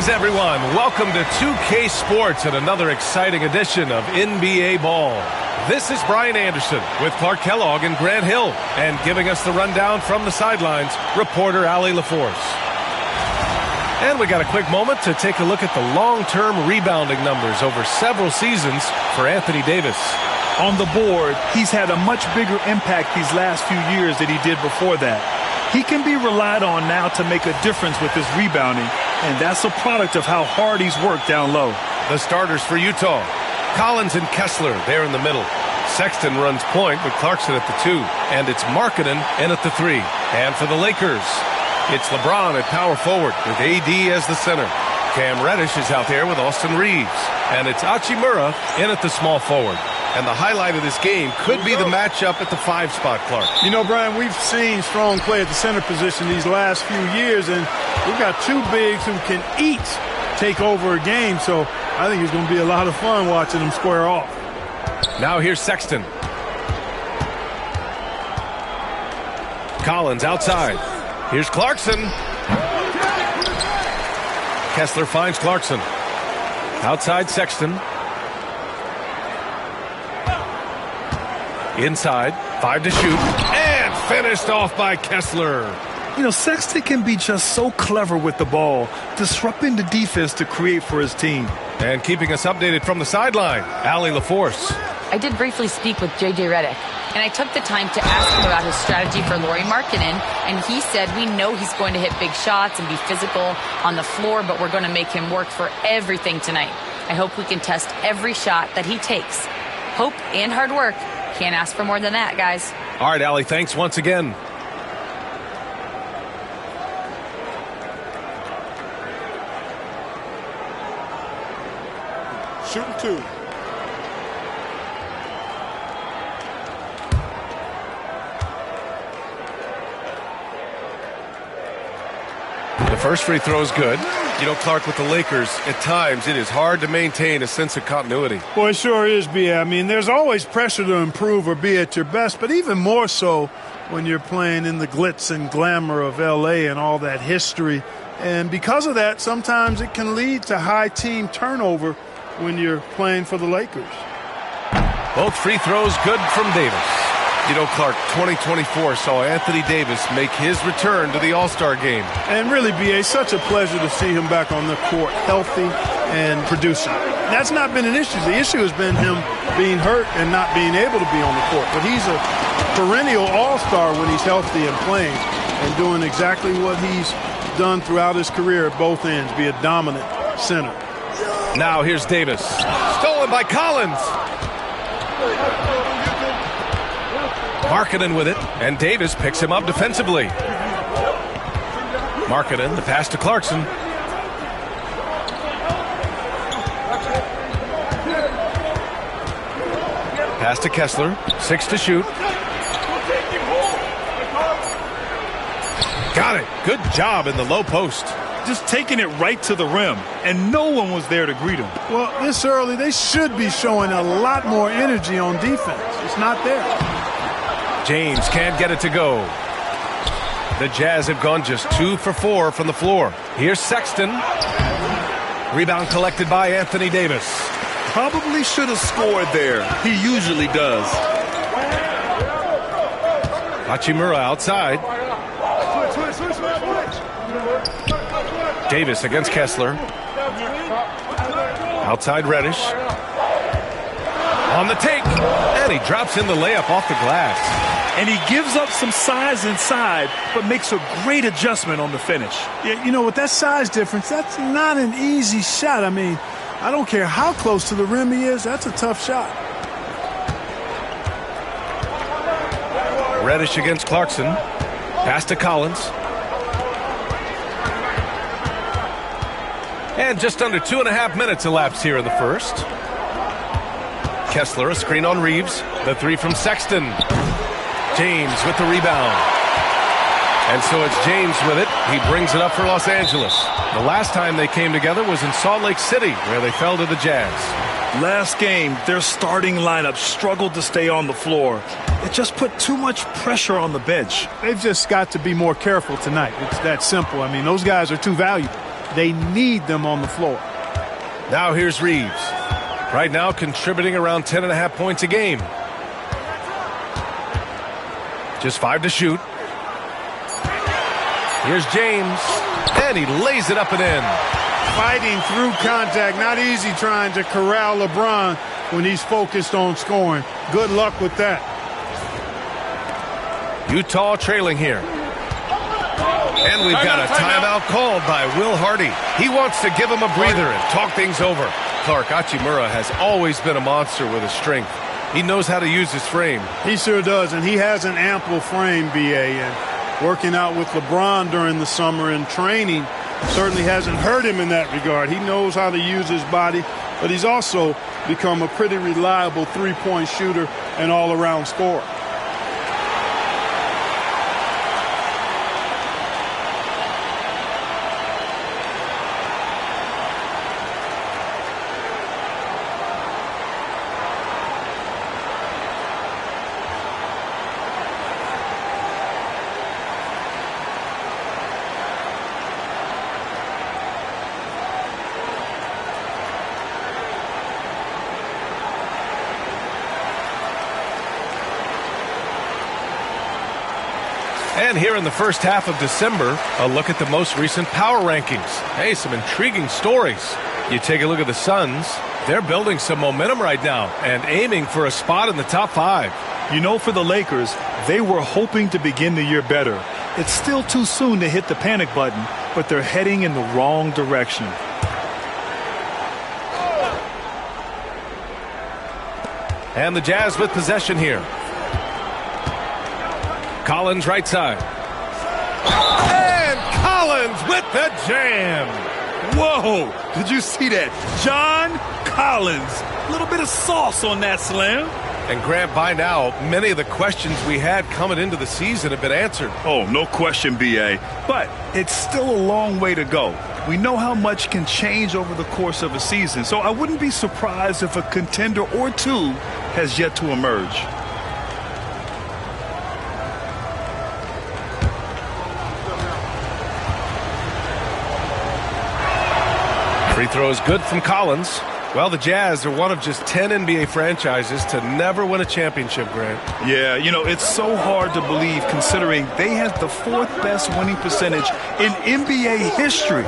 Greetings, everyone. Welcome to 2K Sports and another exciting edition of NBA Ball. This is Brian Anderson with Clark Kellogg and Grant Hill. And giving us the rundown from the sidelines, reporter Allie LaForce. And we got a quick moment to take a look at the long-term rebounding numbers over several seasons for Anthony Davis. On the board, he's had a much bigger impact these last few years than he did before that. He can be relied on now to make a difference with his rebounding, and that's a product of how hard he's worked down low. The starters for Utah, Collins and Kessler there in the middle. Sexton runs point with Clarkson at the 2, and it's Markkanen in at the 3. And for the Lakers, it's LeBron at power forward with AD as the center. Cam Reddish is out there with Austin Reeves, and it's Hachimura in at the small forward. And the highlight of this game could be the matchup at the 5 spot, Clark. You know, Brian, we've seen strong play at the center position these last few years, and we've got two bigs who can each take over a game, so I think it's going to be a lot of fun watching them square off. Now here's Sexton. Collins outside. Here's Clarkson. Kessler finds Clarkson. Outside Sexton. Inside, 5 to shoot, and finished off by Kessler. You know, Sexton can be just so clever with the ball, disrupting the defense to create for his team. And keeping us updated from the sideline, Allie LaForce. I did briefly speak with J.J. Redick, and I took the time to ask him about his strategy for Lauri Markkanen, and he said we know he's going to hit big shots and be physical on the floor, but we're going to make him work for everything tonight. I hope we can test every shot that he takes. Hope and hard work. Can't ask for more than that, guys. All right, Allie, thanks once again. Shooting 2. The first free throw is good. You know, Clark, with the Lakers, at times it is hard to maintain a sense of continuity. Well, it sure is, B.A. I mean, there's always pressure to improve or be at your best, but even more so when you're playing in the glitz and glamour of L.A. and all that history. And because of that, sometimes it can lead to high team turnover when you're playing for the Lakers. Both free throws good from Davis. You know, Clark, 2024 saw Anthony Davis make his return to the All-Star game. And really, B.A., such a pleasure to see him back on the court, healthy and producing. That's not been an issue. The issue has been him being hurt and not being able to be on the court. But he's a perennial All-Star when he's healthy and playing and doing exactly what he's done throughout his career at both ends, be a dominant center. Now here's Davis. Stolen by Collins. Markkanen with it, and Davis picks him up defensively. Markkanen, the pass to Clarkson. Pass to Kessler, 6 to shoot. Got it. Good job in the low post. Just taking it right to the rim, and no one was there to greet him. Well, this early, they should be showing a lot more energy on defense. It's not there. James can't get it to go. The Jazz have gone just 2 for 4 from the floor. Here's Sexton. Rebound collected by Anthony Davis. Probably should have scored there. He usually does. Hachimura outside. Davis against Kessler. Outside Reddish. On the take. And he drops in the layup off the glass. And he gives up some size inside, but makes a great adjustment on the finish. Yeah, you know, with that size difference, that's not an easy shot. I mean, I don't care how close to the rim he is, that's a tough shot. Reddish against Clarkson. Pass to Collins. And just under 2.5 minutes elapsed here in the first. Kessler, a screen on Reeves. The 3 from Sexton. James with the rebound. And so it's James with it. He brings it up for Los Angeles. The last time they came together was in Salt Lake City, where they fell to the Jazz. Last game, their starting lineup struggled to stay on the floor. It just put too much pressure on the bench. They've just got to be more careful tonight. It's that simple. I mean, those guys are too valuable. They need them on the floor. Now here's Reeves. Right now contributing around 10.5 points a game. Just 5 to shoot. Here's James. And he lays it up and in. Fighting through contact. Not easy trying to corral LeBron when he's focused on scoring. Good luck with that. Utah trailing here. And we've got a timeout called by Will Hardy. He wants to give him a breather and talk things over. Clark, Hachimura has always been a monster with his strength. He knows how to use his frame. He sure does, and he has an ample frame, B.A., and working out with LeBron during the summer and training certainly hasn't hurt him in that regard. He knows how to use his body, but he's also become a pretty reliable three-point shooter and all-around scorer. And here in the first half of December, a look at the most recent power rankings. Hey, some intriguing stories. You take a look at the Suns. They're building some momentum right now and aiming for a spot in the top 5. You know, for the Lakers, they were hoping to begin the year better. It's still too soon to hit the panic button, but they're heading in the wrong direction. And the Jazz with possession here. Collins right side. And Collins with the jam. Whoa! Did you see that? John Collins. A little bit of sauce on that slam. And Grant, by now, many of the questions we had coming into the season have been answered. Oh, no question, B.A. But it's still a long way to go. We know how much can change over the course of a season, so I wouldn't be surprised if a contender or two has yet to emerge. Free throw is good from Collins. Well, the Jazz are one of just 10 NBA franchises to never win a championship, Grant. Yeah, you know, it's so hard to believe considering they had the 4th best winning percentage in NBA history.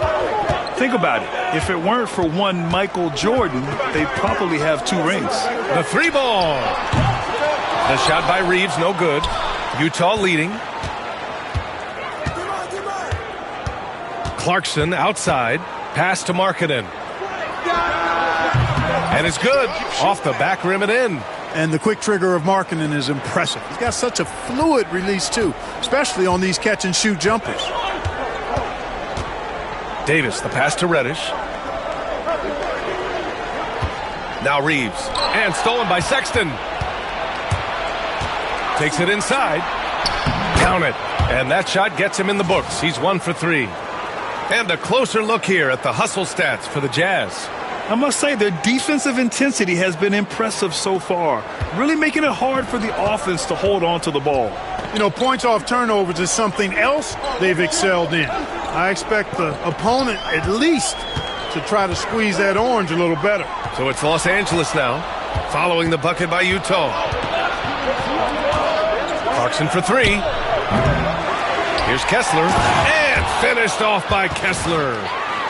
Think about it. If it weren't for one Michael Jordan, they'd probably have 2 rings. The 3-ball. The shot by Reeves, no good. Utah leading. Clarkson outside. Pass to Markkanen. And it's good. Off the back rim and in. And the quick trigger of Markkanen is impressive. He's got such a fluid release, too, especially on these catch-and-shoot jumpers. Davis, the pass to Reddish. Now Reeves. And stolen by Sexton. Takes it inside. Count it. And that shot gets him in the books. He's 1 for 3. And a closer look here at the hustle stats for the Jazz. I must say their defensive intensity has been impressive so far, really making it hard for the offense to hold on to the ball. You know, points off turnovers is something else they've excelled in. I expect the opponent at least to try to squeeze that orange a little better. So it's Los Angeles now, following the bucket by Utah. Clarkson for 3. Here's Kessler, and finished off by Kessler.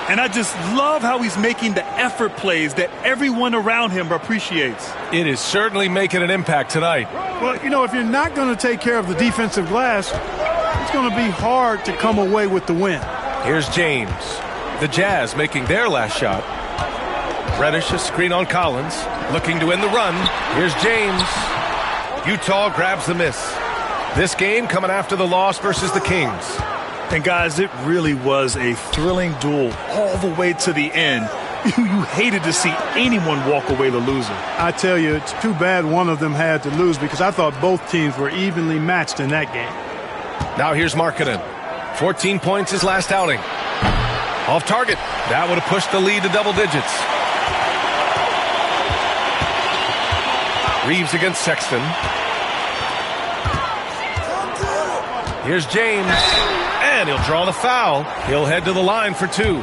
And I just love how he's making the effort plays that everyone around him appreciates. It is certainly making an impact tonight. Well, you know, if you're not going to take care of the defensive glass, it's going to be hard to come away with the win. Here's James. The Jazz making their last shot. Reddish, a screen on Collins, looking to end the run. Here's James. Utah grabs the miss. This game coming after the loss versus the Kings. And guys, it really was a thrilling duel all the way to the end. You hated to see anyone walk away the loser. I tell you, it's too bad one of them had to lose because I thought both teams were evenly matched in that game. Now here's Markkanen. 14 points his last outing. Off target. That would have pushed the lead to double digits. Reeves against Sexton. Here's James. And he'll draw the foul. He'll head to the line for 2.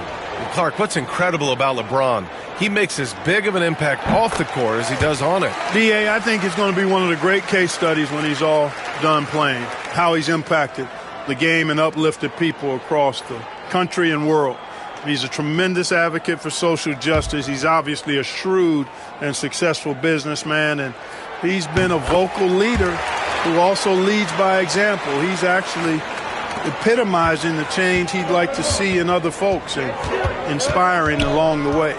Clark, what's incredible about LeBron, he makes as big of an impact off the court as he does on it. D.A., I think it's going to be one of the great case studies when he's all done playing, how he's impacted the game and uplifted people across the country and world. He's a tremendous advocate for social justice. He's obviously a shrewd and successful businessman, and he's been a vocal leader who also leads by example. He's actually epitomizing the change he'd like to see in other folks and inspiring along the way.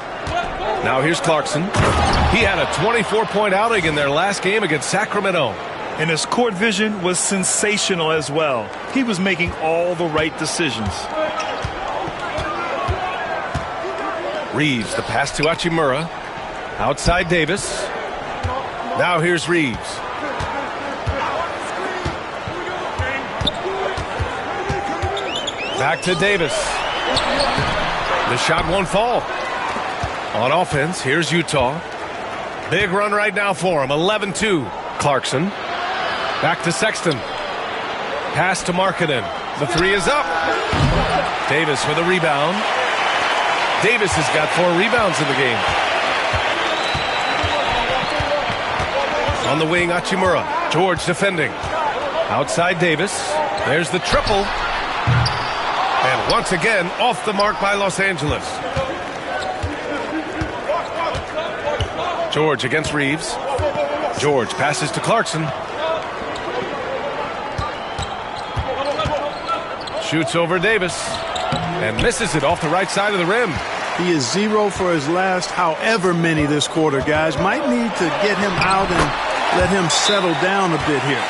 Now here's Clarkson. He had a 24-point outing in their last game against Sacramento. And his court vision was sensational as well. He was making all the right decisions. Reeves, the pass to Hachimura. Outside Davis. Now here's Reeves. Back to Davis. The shot won't fall. On offense, here's Utah. Big run right now for him. 11-2. Clarkson. Back to Sexton. Pass to Markkanen. The three is up. Davis with a rebound. Davis has got 4 rebounds in the game. On the wing, Hachimura. George defending. Outside Davis. There's the triple. And once again, off the mark by Los Angeles. George against Reeves. George passes to Clarkson. Shoots over Davis. And misses it off the right side of the rim. He is 0 for his last however many this quarter, guys. Might need to get him out and let him settle down a bit here.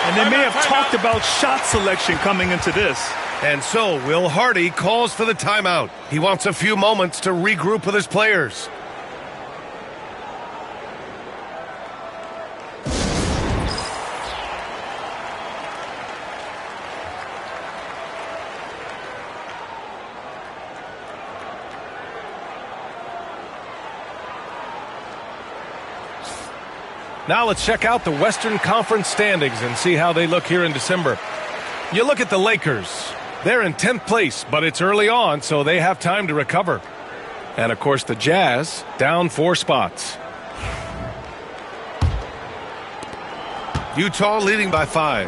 And they may have talked about shot selection coming into this. And so Will Hardy calls for the timeout. He wants a few moments to regroup with his players. Now let's check out the Western Conference standings and see how they look here in December. You look at the Lakers. They're in 10th place, but it's early on, so they have time to recover. And, of course, the Jazz down 4 spots. Utah leading by 5.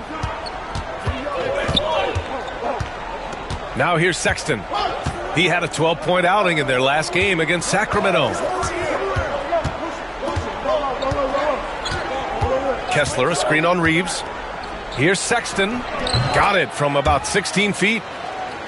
Now here's Sexton. He had a 12-point outing in their last game against Sacramento. Kessler, a screen on Reeves. Here's Sexton. Got it from about 16 feet.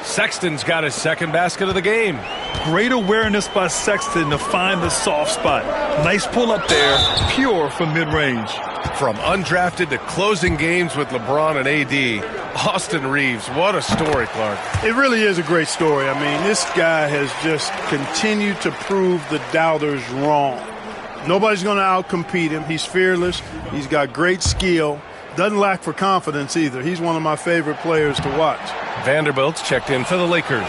Sexton's got his second basket of the game. Great awareness by Sexton to find the soft spot. Nice pull up there, pure from mid-range. From undrafted to closing games with LeBron and AD, Austin Reeves, what a story, Clark. It really is a great story. I mean, this guy has just continued to prove the doubters wrong. Nobody's going to outcompete him. He's fearless. He's got great skill. Doesn't lack for confidence either. He's one of my favorite players to watch. Vanderbilt's checked in for the Lakers.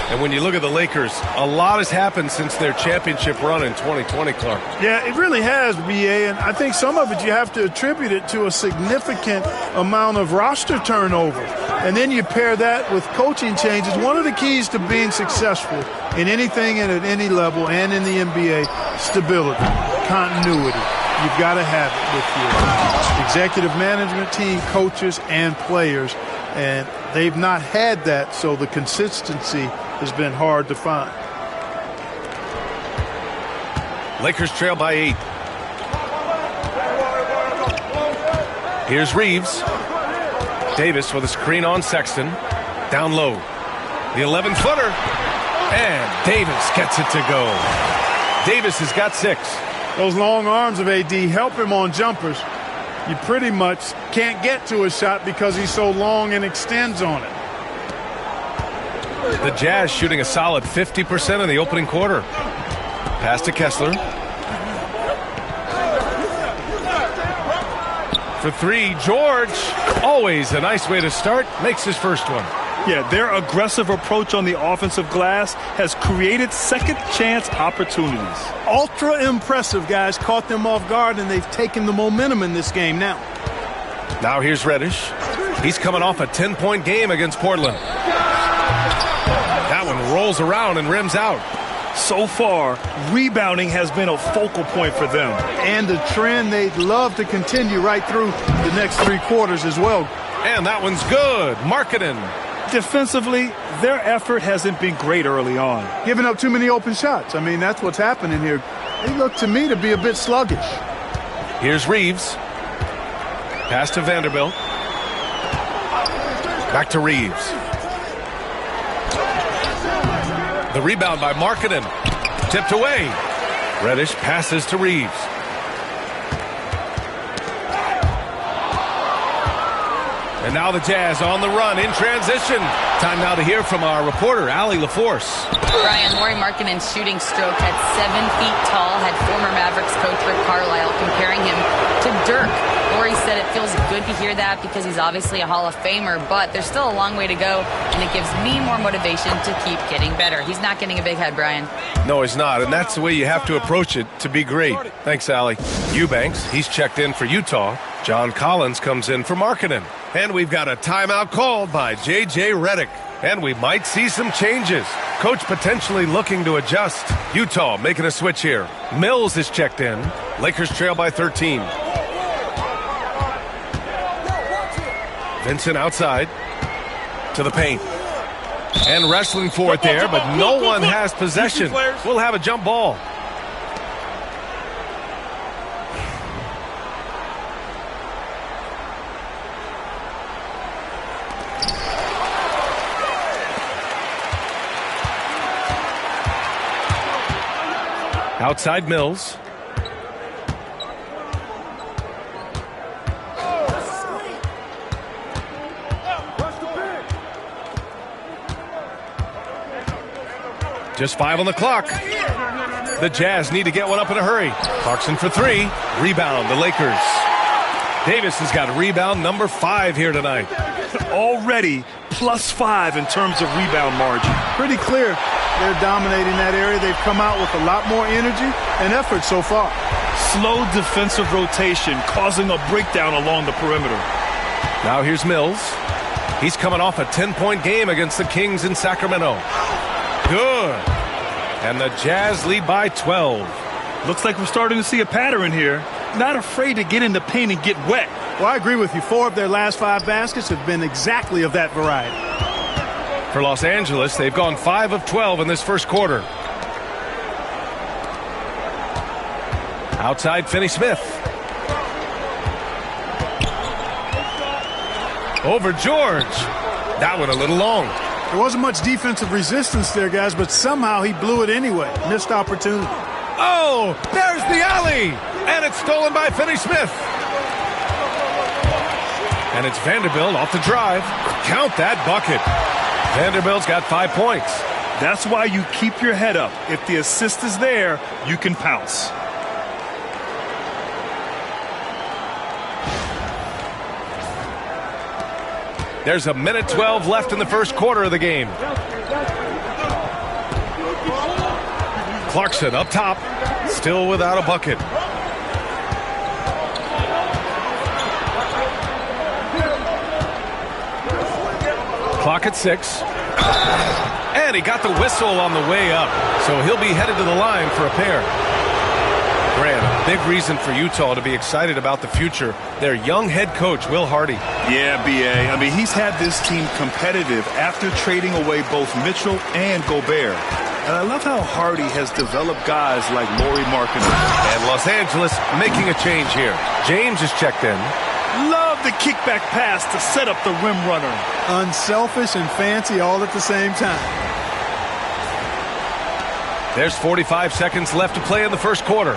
And when you look at the Lakers, a lot has happened since their championship run in 2020, Clark. Yeah, it really has, B.A., and I think some of it you have to attribute it to a significant amount of roster turnover. And then you pair that with coaching changes. One of the keys to being successful in anything and at any level and in the NBA, stability, continuity. You've got to have it with your executive management team, coaches, and players. And they've not had that, so the consistency has been hard to find. Lakers trail by 8. Here's Reeves. Davis with a screen on Sexton. Down low. The 11-footer. And Davis gets it to go. Davis has got 6. Those long arms of AD help him on jumpers. You pretty much can't get to his shot because he's so long and extends on it. The Jazz shooting a solid 50% in the opening quarter. Pass to Kessler. For 3, George. Always a nice way to start. Makes his first one. Yeah, their aggressive approach on the offensive glass has created second chance opportunities. Ultra impressive, guys. Caught them off guard, and they've taken the momentum in this game now. Now here's Reddish. He's coming off a 10-point game against Portland. That one rolls around and rims out. So far, rebounding has been a focal point for them. And the trend they'd love to continue right through the next 3 quarters as well. And that one's good. Markkanen. Defensively, their effort hasn't been great early on. Giving up too many open shots. I mean, that's what's happening here. They look to me to be a bit sluggish. Here's Reeves. Pass to Vanderbilt. Back to Reeves. The rebound by Markkanen. Tipped away. Reddish passes to Reeves. And now the Jazz on the run in transition. Time now to hear from our reporter, Allie LaForce. Brian, Lauri Markkanen's shooting stroke at 7 feet tall had former Mavericks coach Rick Carlisle comparing him to Dirk. Lauri said it feels good to hear that because he's obviously a Hall of Famer, but there's still a long way to go, and it gives me more motivation to keep getting better. He's not getting a big head, Brian. No, he's not, and that's the way you have to approach it to be great. Thanks, Allie. Eubanks, he's checked in for Utah. John Collins comes in for Markkanen. And we've got a timeout called by J.J. Redick. And we might see some changes. Coach potentially looking to adjust. Utah making a switch here. Mills is checked in. Lakers trail by 13. Vincent outside to the paint. And wrestling for it there, but no one has possession. We'll have a jump ball. Outside Mills. Just 5 on the clock. The Jazz need to get one up in a hurry. Clarkson for 3. Rebound, the Lakers. Davis has got rebound number 5 here tonight. Already +5 in terms of rebound margin. Pretty clear they're dominating that area. They've come out with a lot more energy and effort so far. Slow defensive rotation causing a breakdown along the perimeter. Now here's Mills. He's coming off a 10-point game against the Kings in Sacramento. Good. And the Jazz lead by 12. Looks like we're starting to see a pattern here. Not afraid to get in the paint and get wet. Well, I agree with you. 4 of their last 5 baskets have been exactly of that variety. For Los Angeles, they've gone 5 of 12 in this first quarter. Outside, Finney-Smith. Over George. That one a little long. There wasn't much defensive resistance there, guys, but somehow he blew it anyway. Missed opportunity. Oh, there's the alley. And it's stolen by Finney-Smith. And it's Vanderbilt off the drive. Count that bucket. Vanderbilt's got 5 points. That's why you keep your head up. If the assist is there, you can pounce. There's a minute 12 left in the first quarter of the game. Clarkson up top, still without a bucket. Clock at 6. And he got the whistle on the way up, so he'll be headed to the line for a pair. Grant, a big reason for Utah to be excited about the future. Their young head coach, Will Hardy. Yeah, B.A. I mean, he's had this team competitive after trading away both Mitchell and Gobert. And I love how Hardy has developed guys like Lauri Markkanen. And Los Angeles making a change here. James is checked in. Love the kickback pass to set up the rim runner. Unselfish and fancy all at the same time. There's 45 seconds left to play in the first quarter.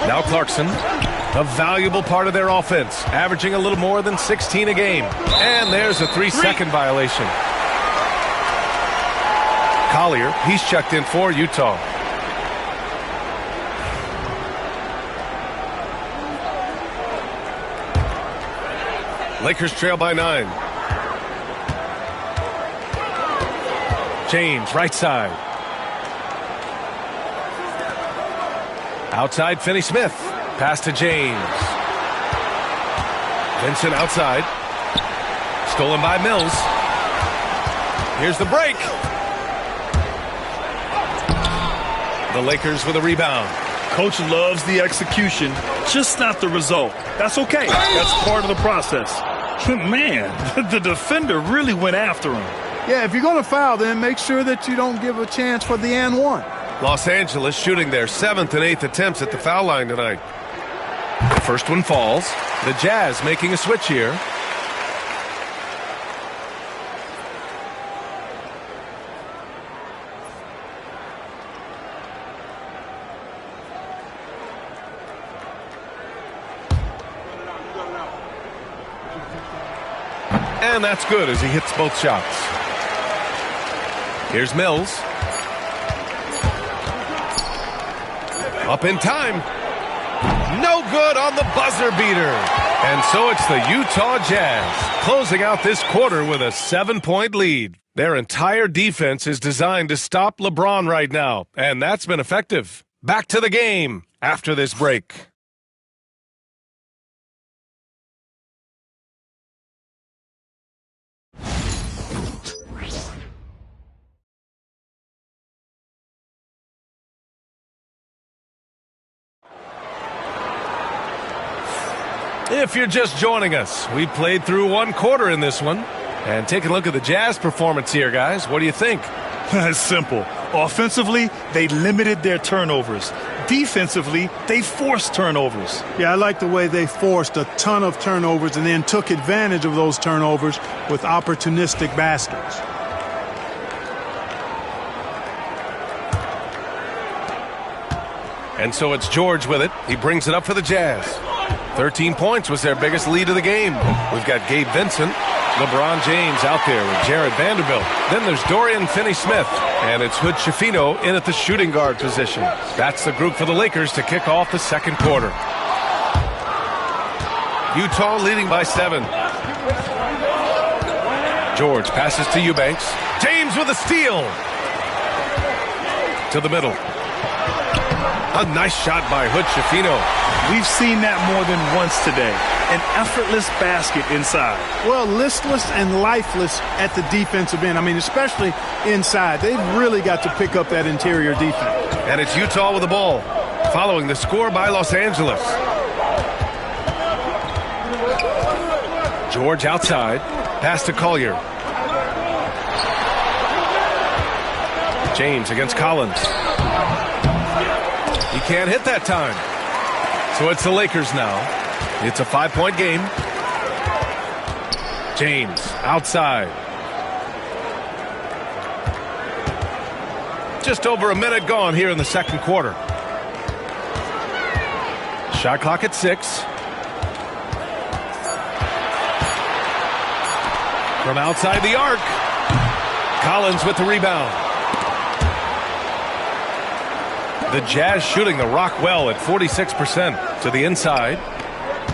Now Clarkson, a valuable part of their offense, averaging a little more than 16 a game. And there's a 3-second violation. Collier, he's checked in for Utah. Lakers trail by 9. James, right side. Outside, Finney-Smith. Pass to James. Vincent outside. Stolen by Mills. Here's the break. The Lakers with a rebound. Coach loves the execution, just not the result. That's okay. That's part of the process. Man, the defender really went after him. Yeah, if you're going to foul, then make sure that you don't give a chance for the and one. Los Angeles shooting their 7th and 8th attempts at the foul line tonight. The first one falls. The Jazz making a switch here. And that's good as he hits both shots. Here's Mills. Up in time. No good on the buzzer beater. And so it's the Utah Jazz closing out this quarter with a 7-point lead. Their entire defense is designed to stop LeBron right now, and that's been effective. Back to the game after this break. If you're just joining us, we played through one quarter in this one. And take a look at the Jazz performance here, guys. What do you think? It's simple. Offensively, they limited their turnovers. Defensively, they forced turnovers. Yeah, I like the way they forced a ton of turnovers and then took advantage of those turnovers with opportunistic baskets. And so it's George with it. He brings it up for the Jazz. 13 points was their biggest lead of the game. We've got Gabe Vincent, LeBron James out there with Jared Vanderbilt. Then there's Dorian Finney-Smith, and it's Hood Schifino in at the shooting guard position. That's the group for the Lakers to kick off the second quarter. Utah leading by 7. George passes to Eubanks. James with a steal. To the middle. A nice shot by Hood Schifino. We've seen that more than once today. An effortless basket inside. Well, listless and lifeless at the defensive end. I mean, especially inside. They've really got to pick up that interior defense. And it's Utah with the ball, following the score by Los Angeles. George outside. Pass to Collier. James against Collins. He can't hit that time. So it's the Lakers now. It's a 5-point game. James outside. Just over a minute gone here in the second quarter. Shot clock at 6. From outside the arc. Collins with the rebound. The Jazz shooting the rock well at 46% to the inside.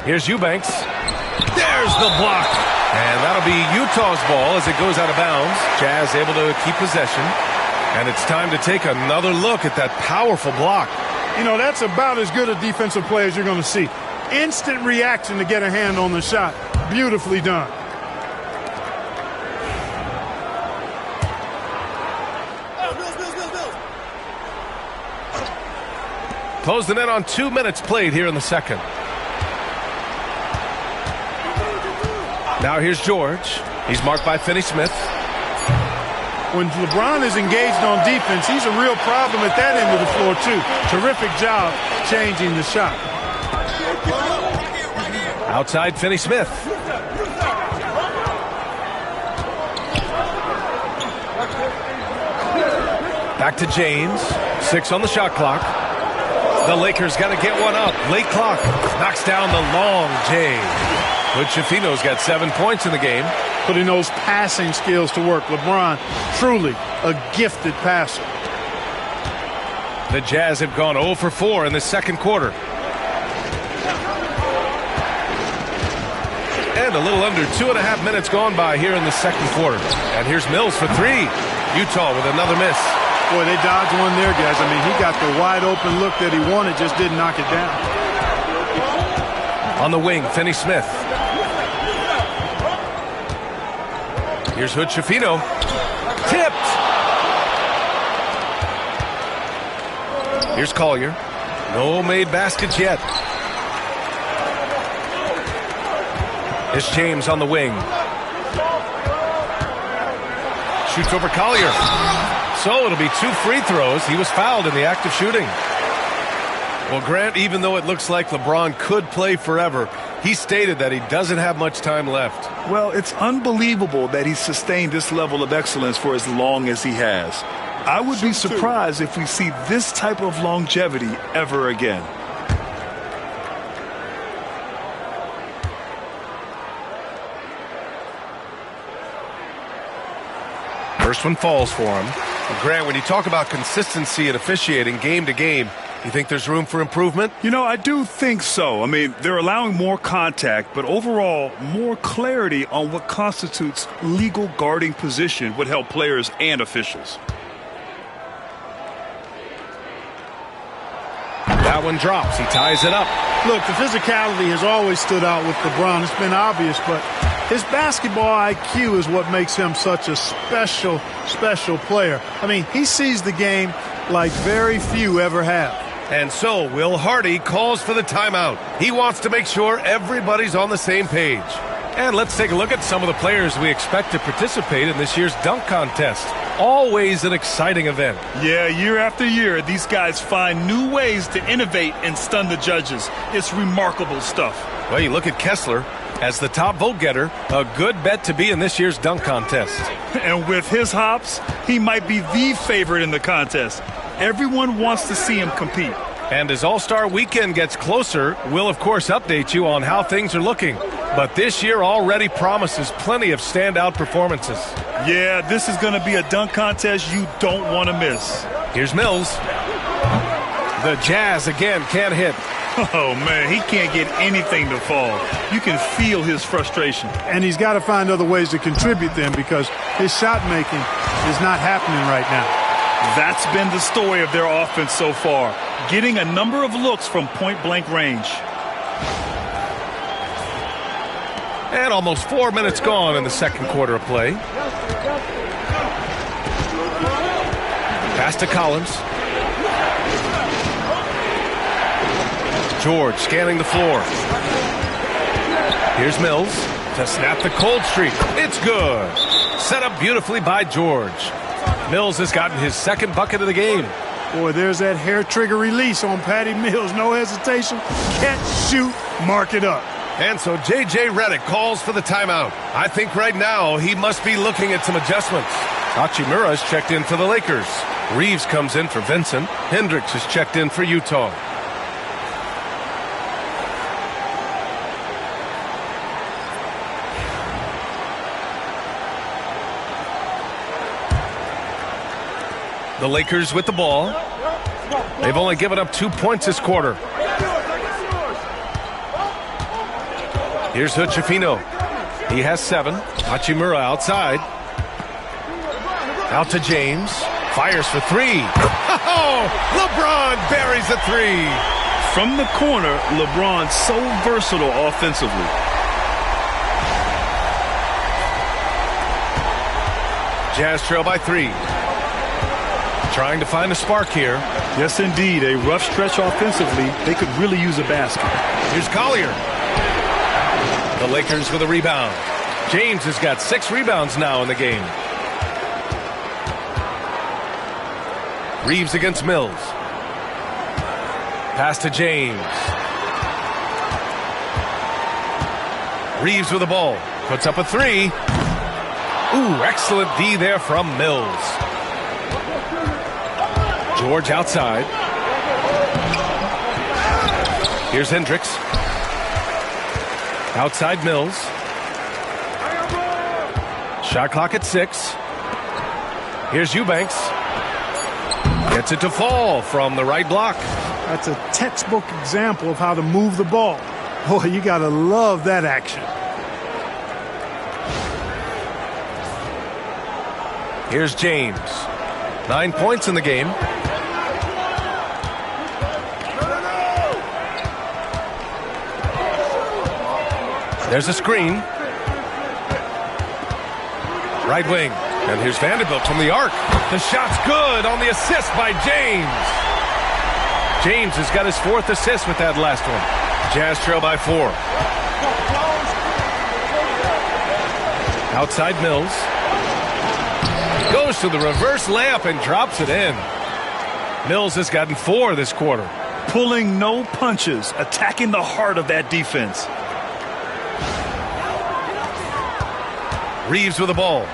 Here's Eubanks. There's the block. And that'll be Utah's ball as it goes out of bounds. Jazz able to keep possession. And it's time to take another look at that powerful block. You know, that's about as good a defensive play as you're going to see. Instant reaction to get a hand on the shot. Beautifully done. Closing in on 2 minutes played here in the second. Now here's George. He's marked by Finney-Smith. When LeBron is engaged on defense, he's a real problem at that end of the floor, too. Terrific job changing the shot. Outside Finney-Smith. Back to James. 6 on the shot clock. The Lakers got to get one up. Late clock. Knocks down the long J. Hood Schifino's got 7 points in the game. Putting those passing skills to work. LeBron, truly a gifted passer. The Jazz have gone 0 for 4 in the second quarter. And a little under 2.5 minutes gone by here in the second quarter. And here's Mills for 3. Utah with another miss. Boy, they dodged one there, guys. I mean, he got the wide open look that he wanted, just didn't knock it down. On the wing, Finney-Smith. Here's Hood Schifino. Tipped. Here's Collier. No made baskets yet. Here's James on the wing. Shoots over Collier. So it'll be 2 free throws. He was fouled in the act of shooting. Well, Grant, even though it looks like LeBron could play forever, he stated that he doesn't have much time left. Well, it's unbelievable that he's sustained this level of excellence for as long as he has. I would be surprised if we see this type of longevity ever again. First one falls for him. And Grant, when you talk about consistency and officiating game to game, you think there's room for improvement? You know, I do think so. I mean, they're allowing more contact, but overall, more clarity on what constitutes legal guarding position would help players and officials. That one drops. He ties it up. Look, the physicality has always stood out with LeBron. It's been obvious, but his basketball IQ is what makes him such a special player. I mean, he sees the game like very few ever have. And so Will Hardy calls for the timeout. He wants to make sure everybody's on the same page. And let's take a look at some of the players we expect to participate in this year's dunk contest. Always an exciting event. Yeah, year after year, these guys find new ways to innovate and stun the judges. It's remarkable stuff. Well, you look at Kessler as the top vote getter, a good bet to be in this year's dunk contest. And with his hops, he might be the favorite in the contest. Everyone wants to see him compete. And as All-Star Weekend gets closer, we'll of course update you on how things are looking. But this year already promises plenty of standout performances. Yeah, this is going to be a dunk contest you don't want to miss. Here's Mills. The Jazz again can't hit. Oh, man, he can't get anything to fall. You can feel his frustration. And he's got to find other ways to contribute then, because his shot making is not happening right now. That's been the story of their offense so far, getting a number of looks from point-blank range. And almost 4 minutes gone in the second quarter of play. Pass to Collins. George scanning the floor. Here's Mills to snap the cold streak. It's good. Set up beautifully by George. Mills has gotten his second bucket of the game. Boy, there's that hair trigger release on Patty Mills. No hesitation. Catch, shoot, mark it up. And so J.J. Redick calls for the timeout. I think right now he must be looking at some adjustments. Hachimura's checked in for the Lakers. Reeves comes in for Vincent. Hendricks is checked in for Utah. The Lakers with the ball. They've only given up 2 points this quarter. Here's Hood Schifino. He has 7. Hachimura outside. Out to James. Fires for 3. Oh, LeBron buries a 3. From the corner, LeBron so versatile offensively. Jazz trail by 3. Trying to find a spark here. Yes, indeed. A rough stretch offensively. They could really use a basket. Here's Collier. The Lakers with a rebound. James has got 6 rebounds now in the game. Reeves against Mills. Pass to James. Reeves with the ball. Puts up a 3. Ooh, excellent D there from Mills. George outside. Here's Hendricks. Outside Mills. Shot clock at 6. Here's Eubanks. Gets it to fall from the right block. That's a textbook example of how to move the ball. Boy, you got to love that action. Here's James. 9 points in the game. There's a screen. Right wing. And here's Vanderbilt from the arc. The shot's good on the assist by James. James has got his 4th assist with that last one. Jazz trail by 4. Outside Mills. Goes to the reverse layup and drops it in. Mills has gotten 4 this quarter. Pulling no punches, attacking the heart of that defense. Reeves with the ball.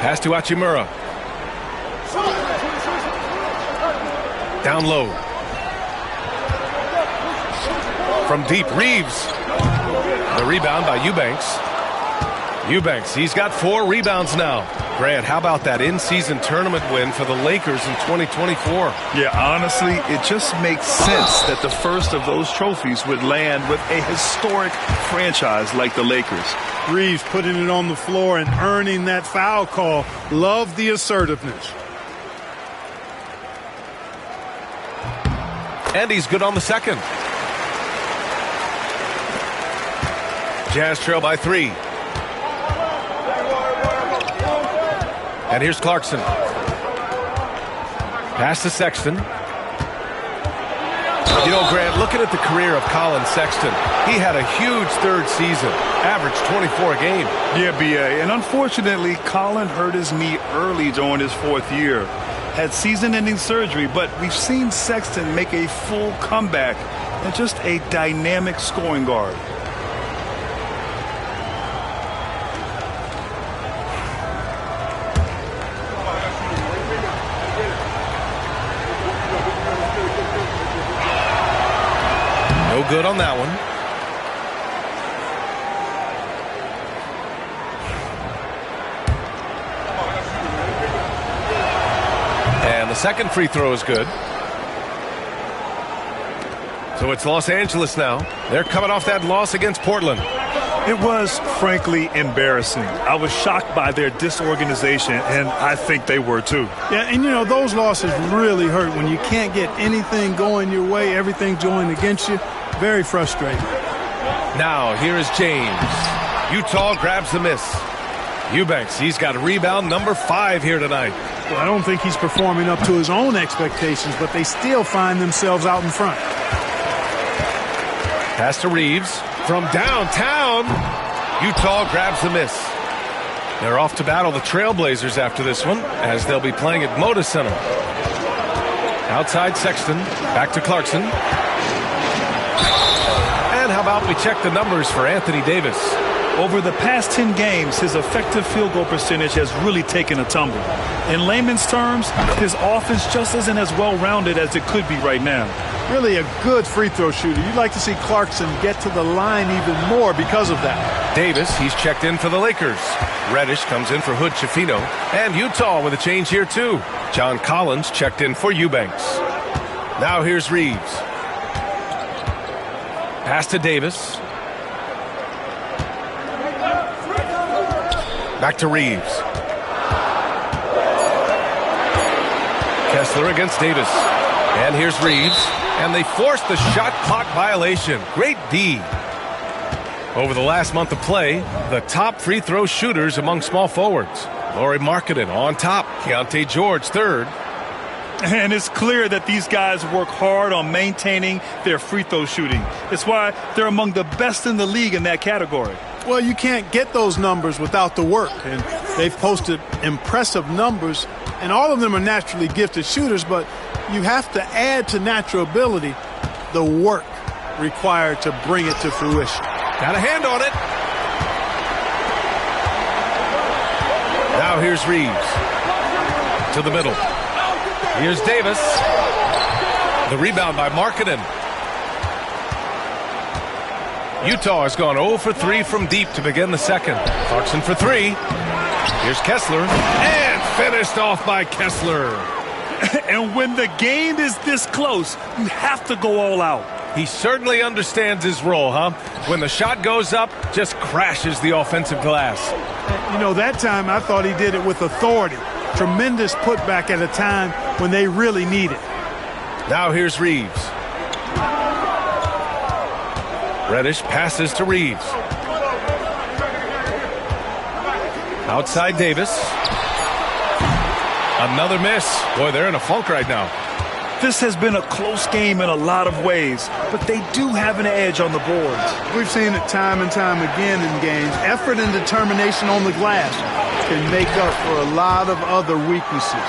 Pass to Hachimura. Down low. From deep, Reeves. The rebound by Eubanks. Eubanks, he's got 4 rebounds now. Grant, how about that in-season tournament win for the Lakers in 2024? Yeah, honestly, it just makes sense that the first of those trophies would land with a historic franchise like the Lakers. Reeves putting it on the floor and earning that foul call. Love the assertiveness. And he's good on the second. Jazz trail by 3. And here's Clarkson. Pass to Sexton. You know, Grant, looking at the career of Colin Sexton, he had a huge 3rd season, averaged 24 a game. Yeah, B.A., and unfortunately, Colin hurt his knee early during his 4th year. Had season-ending surgery, but we've seen Sexton make a full comeback and just a dynamic scoring guard. No good on that one. And the second free throw is good. So it's Los Angeles now. They're coming off that loss against Portland. It was, frankly, embarrassing. I was shocked by their disorganization, and I think they were too. Yeah, and you know, those losses really hurt when you can't get anything going your way, everything's going against you. Very frustrating. Now, here is James. Utah grabs the miss. Eubanks, he's got rebound number 5 here tonight. Well, I don't think he's performing up to his own expectations, but they still find themselves out in front. Pass to Reeves. From downtown, Utah grabs the miss. They're off to battle the Trailblazers after this one, as they'll be playing at Moda Center. Outside Sexton, back to Clarkson. And how about we check the numbers for Anthony Davis? Over the past 10 games, his effective field goal percentage has really taken a tumble. In layman's terms, his offense just isn't as well-rounded as it could be right now. Really a good free throw shooter. You'd like to see Clarkson get to the line even more because of that. Davis, he's checked in for the Lakers. Reddish comes in for Hood Schifino. And Utah with a change here, too. John Collins checked in for Eubanks. Now here's Reeves. Pass to Davis. Back to Reeves. Kessler against Davis. And here's Reeves. And they forced the shot clock violation. Great D. Over the last month of play, the top free throw shooters among small forwards. Lauri Markkanen on top. Keontae George third. And it's clear that these guys work hard on maintaining their free throw shooting. It's why they're among the best in the league in that category. Well, you can't get those numbers without the work. And they've posted impressive numbers. And all of them are naturally gifted shooters, but you have to add to natural ability the work required to bring it to fruition. Got a hand on it. Now here's Reeves. To the middle. Here's Davis. The rebound by Markkanen. Utah has gone 0 for 3 from deep to begin the second. Clarkson for 3. Here's Kessler. And finished off by Kessler. And when the game is this close, you have to go all out. He certainly understands his role, huh? When the shot goes up, just crashes the offensive glass. You know, that time I thought he did it with authority. Tremendous putback at a time when they really need it. Now here's Reeves. Reddish passes to Reeves. Outside Davis. Another miss. Boy, they're in a funk right now. This has been a close game in a lot of ways, but they do have an edge on the boards. We've seen it time and time again in games. Effort and determination on the glass can make up for a lot of other weaknesses.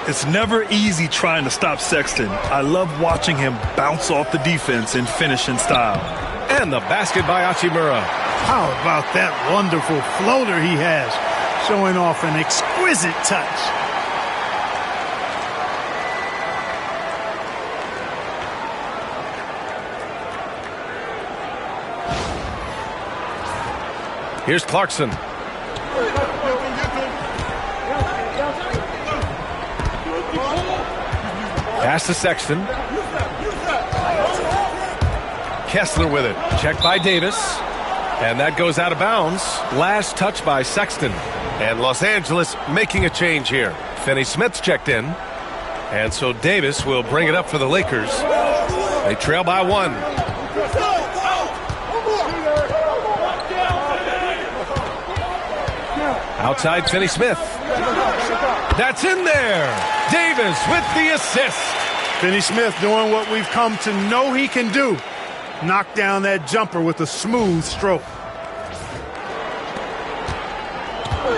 It's never easy trying to stop Sexton. I love watching him bounce off the defense and finish in style. And the basket by Hachimura. How about that wonderful floater he has, showing off an exquisite touch. Here's Clarkson. Pass to Sexton. Kessler with it. Checked by Davis. And that goes out of bounds. Last touch by Sexton. And Los Angeles making a change here. Finney Smith's checked in. And so Davis will bring it up for the Lakers. They trail by 1. Outside Finney Smith. That's in there. Davis with the assist. Finney Smith doing what we've come to know he can do. Knock down that jumper with a smooth stroke.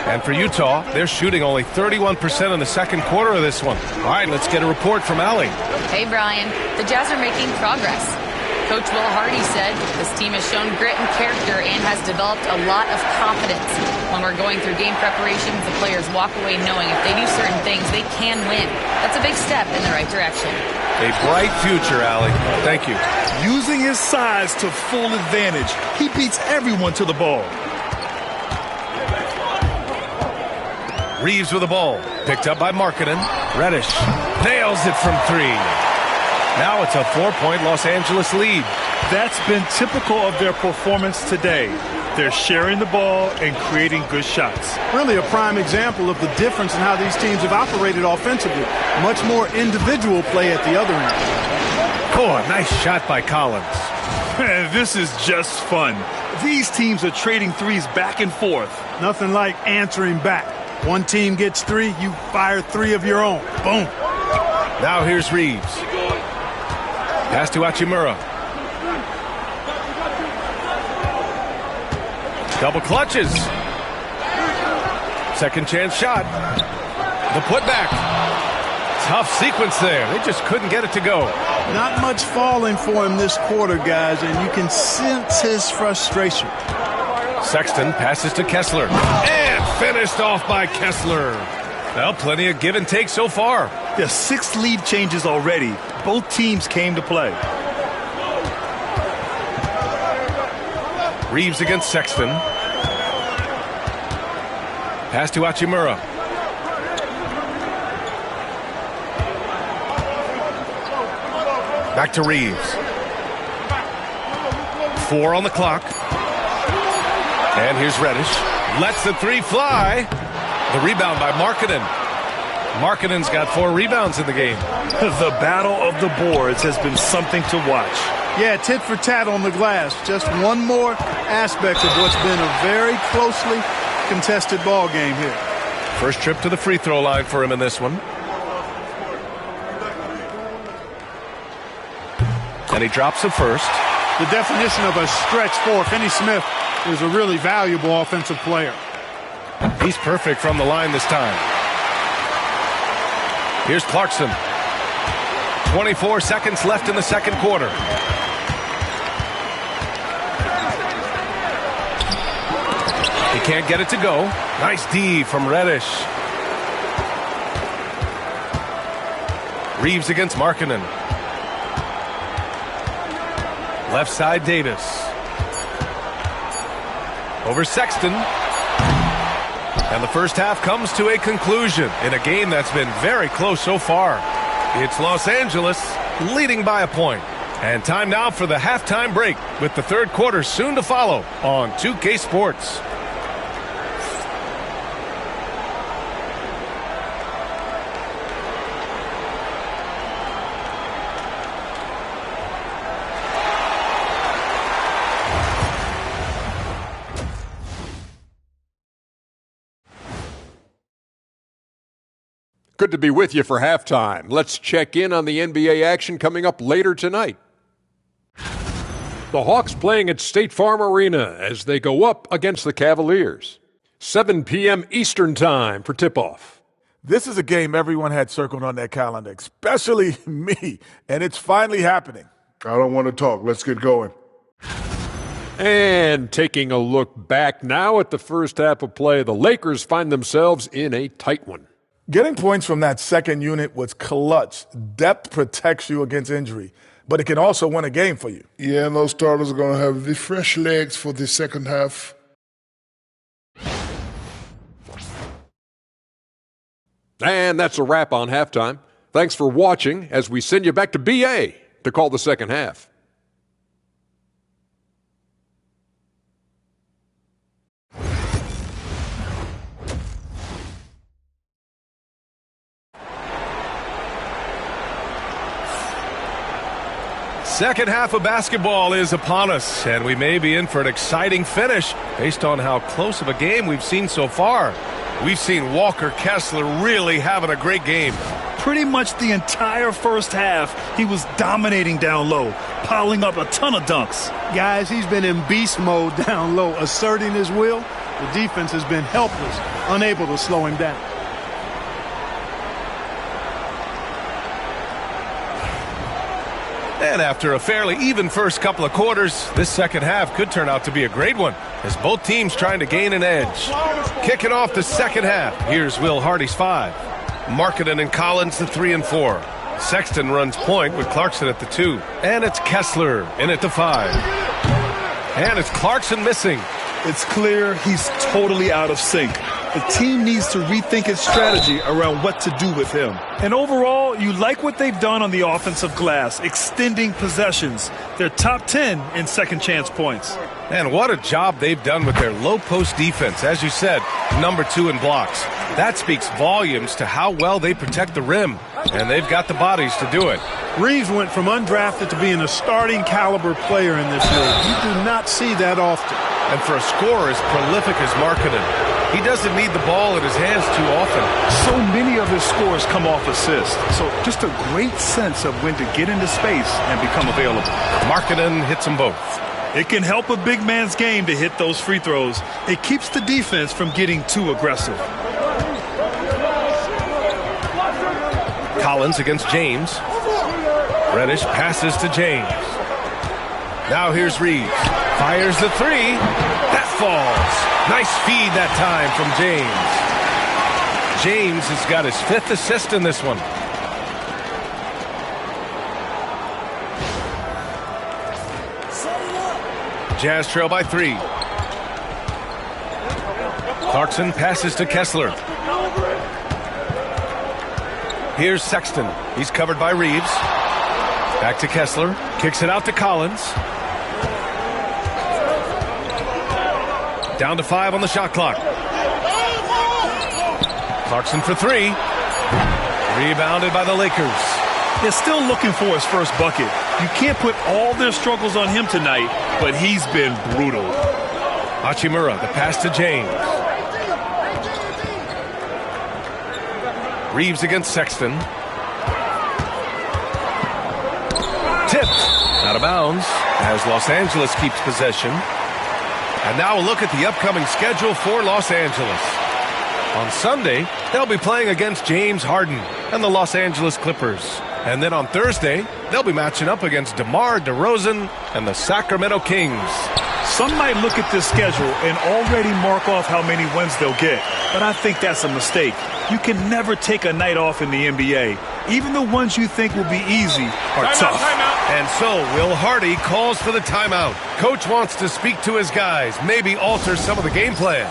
And for Utah, they're shooting only 31% in the second quarter of this one. All right, let's get a report from Allie. Hey, Brian. The Jazz are making progress. Coach Will Hardy said this team has shown grit and character and has developed a lot of confidence. When we're going through game preparations, the players walk away knowing if they do certain things, they can win. That's a big step in the right direction. A bright future, Allie. Thank you. Using his size to full advantage, he beats everyone to the ball. Reeves with the ball. Picked up by Markkanen. Reddish nails it from 3. Now it's a 4-point Los Angeles lead. That's been typical of their performance today. They're sharing the ball and creating good shots. Really a prime example of the difference in how these teams have operated offensively. Much more individual play at the other end. Oh, a nice shot by Collins. Man, this is just fun. These teams are trading threes back and forth. Nothing like answering back. One team gets 3, you fire 3 of your own. Boom. Now here's Reeves. Pass to Hachimura. Double clutches. Second chance shot. The putback. Tough sequence there. They just couldn't get it to go. Not much falling for him this quarter, guys, and you can sense his frustration. Sexton passes to Kessler. And finished off by Kessler. Well, plenty of give and take so far. There's 6 lead changes already. Both teams came to play. Reeves against Sexton. Pass to Hachimura. Back to Reeves. 4 on the clock. And here's Reddish. Lets the 3 fly. The rebound by Markkanen. Markkanen's got 4 rebounds in the game. The battle of the boards has been something to watch. Yeah, tit for tat on the glass. Just one more aspect of what's been a very closely contested ball game here. First trip to the free throw line for him in this one. And he drops the first. The definition of a stretch 4. Finney Smith is a really valuable offensive player. He's perfect from the line this time. Here's Clarkson. 24 seconds left in the second quarter. He can't get it to go. Nice D from Reddish. Reeves against Markkanen. Left side Davis. Over Sexton. And the first half comes to a conclusion in a game that's been very close so far. It's Los Angeles leading by a point. And time now for the halftime break with the third quarter soon to follow on 2K Sports. Good to be with you for halftime. Let's check in on the NBA action coming up later tonight. The Hawks playing at State Farm Arena as they go up against the Cavaliers. 7 p.m. Eastern Time for tip-off. This is a game everyone had circled on their calendar, especially me, and it's finally happening. I don't want to talk. Let's get going. And taking a look back now at the first half of play, the Lakers find themselves in a tight one. Getting points from that second unit was clutch. Depth protects you against injury, but it can also win a game for you. Yeah, and those starters are going to have the fresh legs for the second half. And that's a wrap on halftime. Thanks for watching as we send you back to BA to call the second half. Second half of basketball is upon us, and we may be in for an exciting finish based on how close of a game we've seen so far. We've seen Walker Kessler really having a great game. Pretty much the entire first half, he was dominating down low, piling up a ton of dunks. Guys, he's been in beast mode down low, asserting his will. The defense has been helpless, unable to slow him down. And after a fairly even first couple of quarters, this second half could turn out to be a great one, as both teams trying to gain an edge. Kicking off the second half, here's Will Hardy's 5. Markkanen and Collins the 3 and 4. Sexton runs point with Clarkson at the 2. And it's Kessler in at the 5. And it's Clarkson missing. It's clear he's totally out of sync. The team needs to rethink its strategy around what to do with him. And overall, you like what they've done on the offensive glass, extending possessions. They're top 10 in second chance points. And what a job they've done with their low post defense. As you said, number 2 in blocks. That speaks volumes to how well they protect the rim. And they've got the bodies to do it. Reeves went from undrafted to being a starting caliber player in this league. You do not see that often. And for a scorer as prolific as Markkanen, he doesn't need the ball in his hands too often. So many of his scores come off assists. So just a great sense of when to get into space and become available. Markkanen hits them both. It can help a big man's game to hit those free throws. It keeps the defense from getting too aggressive. Collins against James. Reddish passes to James. Now here's Reeves. Fires the 3. That falls. Nice feed that time from James. James has got his 5th assist in this one. Jazz trail by 3. Clarkson passes to Kessler. Here's Sexton. He's covered by Reeves. Back to Kessler. Kicks it out to Collins. Down to 5 on the shot clock. Clarkson for 3. Rebounded by the Lakers. They're still looking for his first bucket. You can't put all their struggles on him tonight, but he's been brutal. Hachimura, the pass to James. Reeves against Sexton. Tipped. Out of bounds as Los Angeles keeps possession. And now a look at the upcoming schedule for Los Angeles. On Sunday, they'll be playing against James Harden and the Los Angeles Clippers. And then on Thursday, they'll be matching up against DeMar DeRozan and the Sacramento Kings. Some might look at this schedule and already mark off how many wins they'll get. But I think that's a mistake. You can never take a night off in the NBA. Even the ones you think will be easy are tough. And so Will Hardy calls for the timeout. Coach wants to speak to his guys, maybe alter some of the game plan.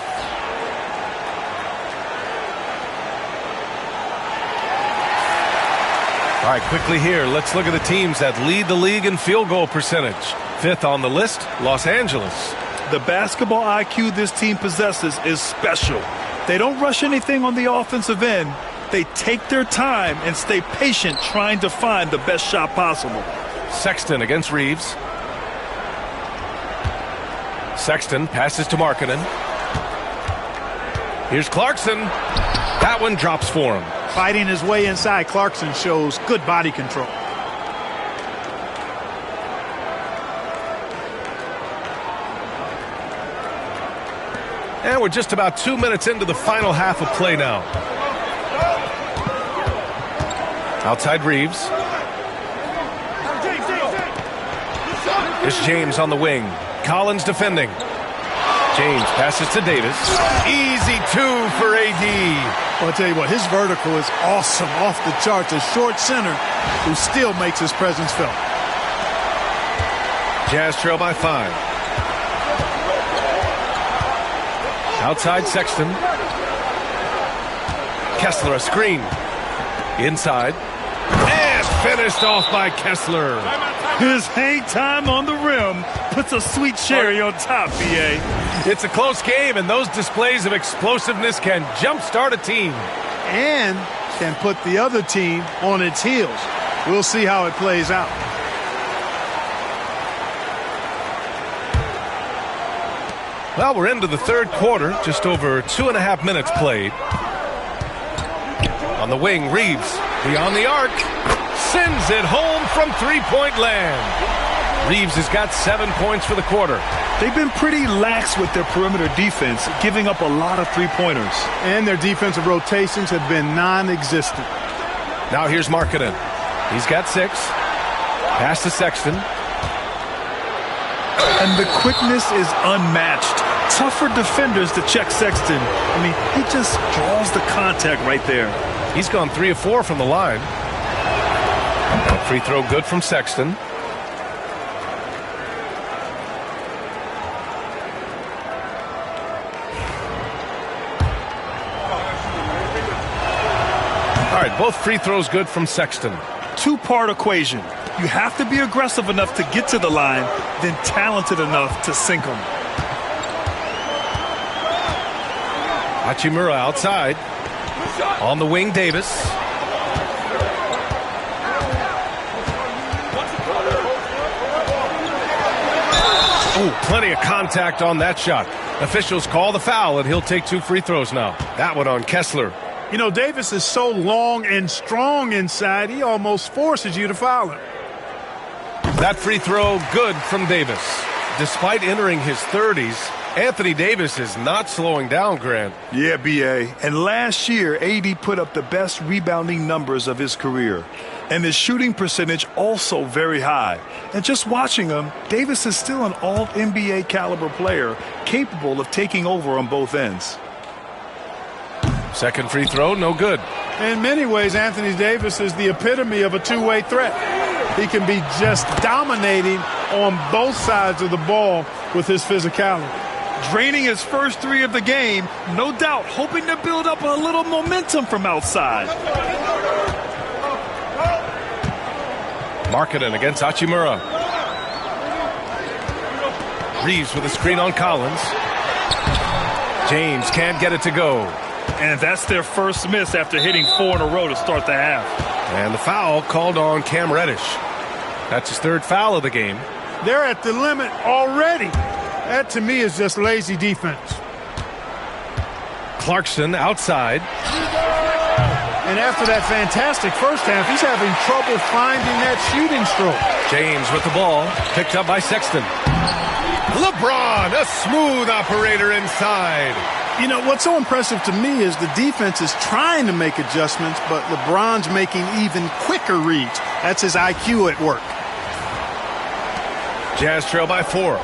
All right, quickly here, let's look at the teams that lead the league in field goal percentage. 5th on the list, Los Angeles. The basketball IQ this team possesses is special. They don't rush anything on the offensive end. They take their time and stay patient trying to find the best shot possible. Sexton against Reeves. Sexton passes to Markkanen. Here's Clarkson. That one drops for him. Fighting his way inside, Clarkson shows good body control. And we're just about 2 minutes into the final half of play now. Outside Reeves. Here's James on the wing. Collins defending. James passes to Davis. Easy two for AD. Well, I'll tell you what, his vertical is awesome, off the charts. A short center who still makes his presence felt. Jazz trail by 5. Outside Sexton. Kessler a screen. Inside. And finished off by Kessler. His hang time on the rim puts a sweet cherry on top, B.A. It's a close game, and those displays of explosiveness can jumpstart a team. And can put the other team on its heels. We'll see how it plays out. Well, we're into the third quarter, just over 2.5 minutes played. On the wing, Reeves, beyond the arc, sends it home from three-point land. Reeves has got 7 points for the quarter. They've been pretty lax with their perimeter defense, giving up a lot of three-pointers. And their defensive rotations have been non-existent. Now here's Markkanen. He's got 6. Pass to Sexton. And the quickness is unmatched. Tough for defenders to check Sexton. I mean, he just draws the contact right there. He's gone 3 of 4 from the line. A free throw good from Sexton. All right, both free throws good from Sexton. Two-part equation. You have to be aggressive enough to get to the line, then talented enough to sink them. Hachimura outside. On the wing, Davis. Ooh, plenty of contact on that shot. Officials call the foul, and he'll take 2 free throws now. That one on Kessler. You know, Davis is so long and strong inside, he almost forces you to foul him. That free throw good from Davis. Despite entering his 30s, Anthony Davis is not slowing down, Grant. Yeah, B.A. And last year, AD put up the best rebounding numbers of his career. And his shooting percentage also very high. And just watching him, Davis is still an all-NBA caliber player, capable of taking over on both ends. Second free throw, no good. In many ways, Anthony Davis is the epitome of a two-way threat. He can be just dominating on both sides of the ball with his physicality. Draining his first 3 of the game, no doubt hoping to build up a little momentum from outside. Markkanen against Hachimura. Reeves with a screen on Collins. James can't get it to go. And that's their first miss after hitting 4 in a row to start the half. And the foul called on Cam Reddish. That's his 3rd foul of the game. They're at the limit already. That, to me, is just lazy defense. Clarkson outside. And after that fantastic first half, he's having trouble finding that shooting stroke. James with the ball, picked up by Sexton. LeBron, a smooth operator inside. You know, what's so impressive to me is the defense is trying to make adjustments, but LeBron's making even quicker reads. That's his IQ at work. Jazz trail by 4.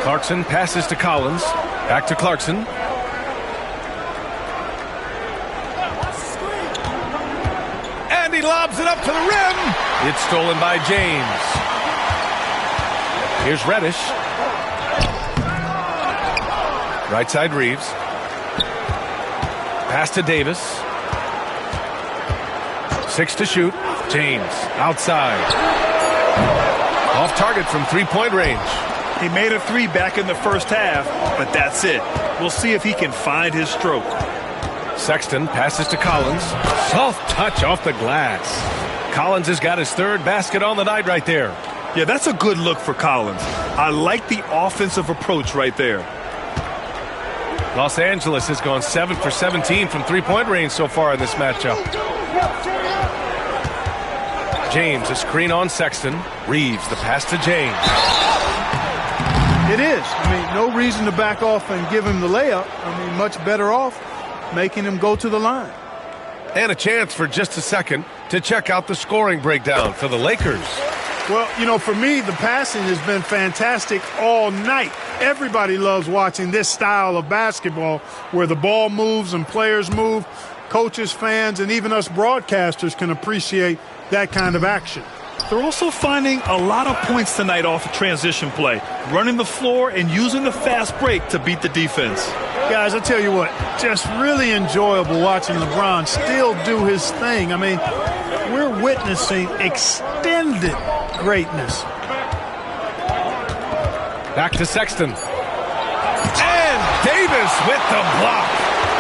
Clarkson passes to Collins. Back to Clarkson. And he lobs it up to the rim. It's stolen by James. Here's Reddish. Right side Reeves. Pass to Davis. 6 to shoot. James outside. Off target from 3-point range. He made a 3 back in the first half, but that's it. We'll see if he can find his stroke. Sexton passes to Collins. Soft touch off the glass. Collins has got his 3rd basket on the night right there. Yeah, that's a good look for Collins. I like the offensive approach right there. Los Angeles has gone 7 for 17 from three-point range so far in this matchup. James, a screen on Sexton. Reeves, the pass to James. It is. I mean, no reason to back off and give him the layup. I mean, much better off making him go to the line. And a chance for just a second to check out the scoring breakdown for the Lakers. Well, you know, for me, the passing has been fantastic all night. Everybody loves watching this style of basketball where the ball moves and players move. Coaches, fans, and even us broadcasters can appreciate that kind of action. They're also finding a lot of points tonight off of transition play, running the floor and using the fast break to beat the defense. Guys, I tell you what, just really enjoyable watching LeBron still do his thing. I mean, we're witnessing extended greatness. Back to Sexton. And Davis with the block.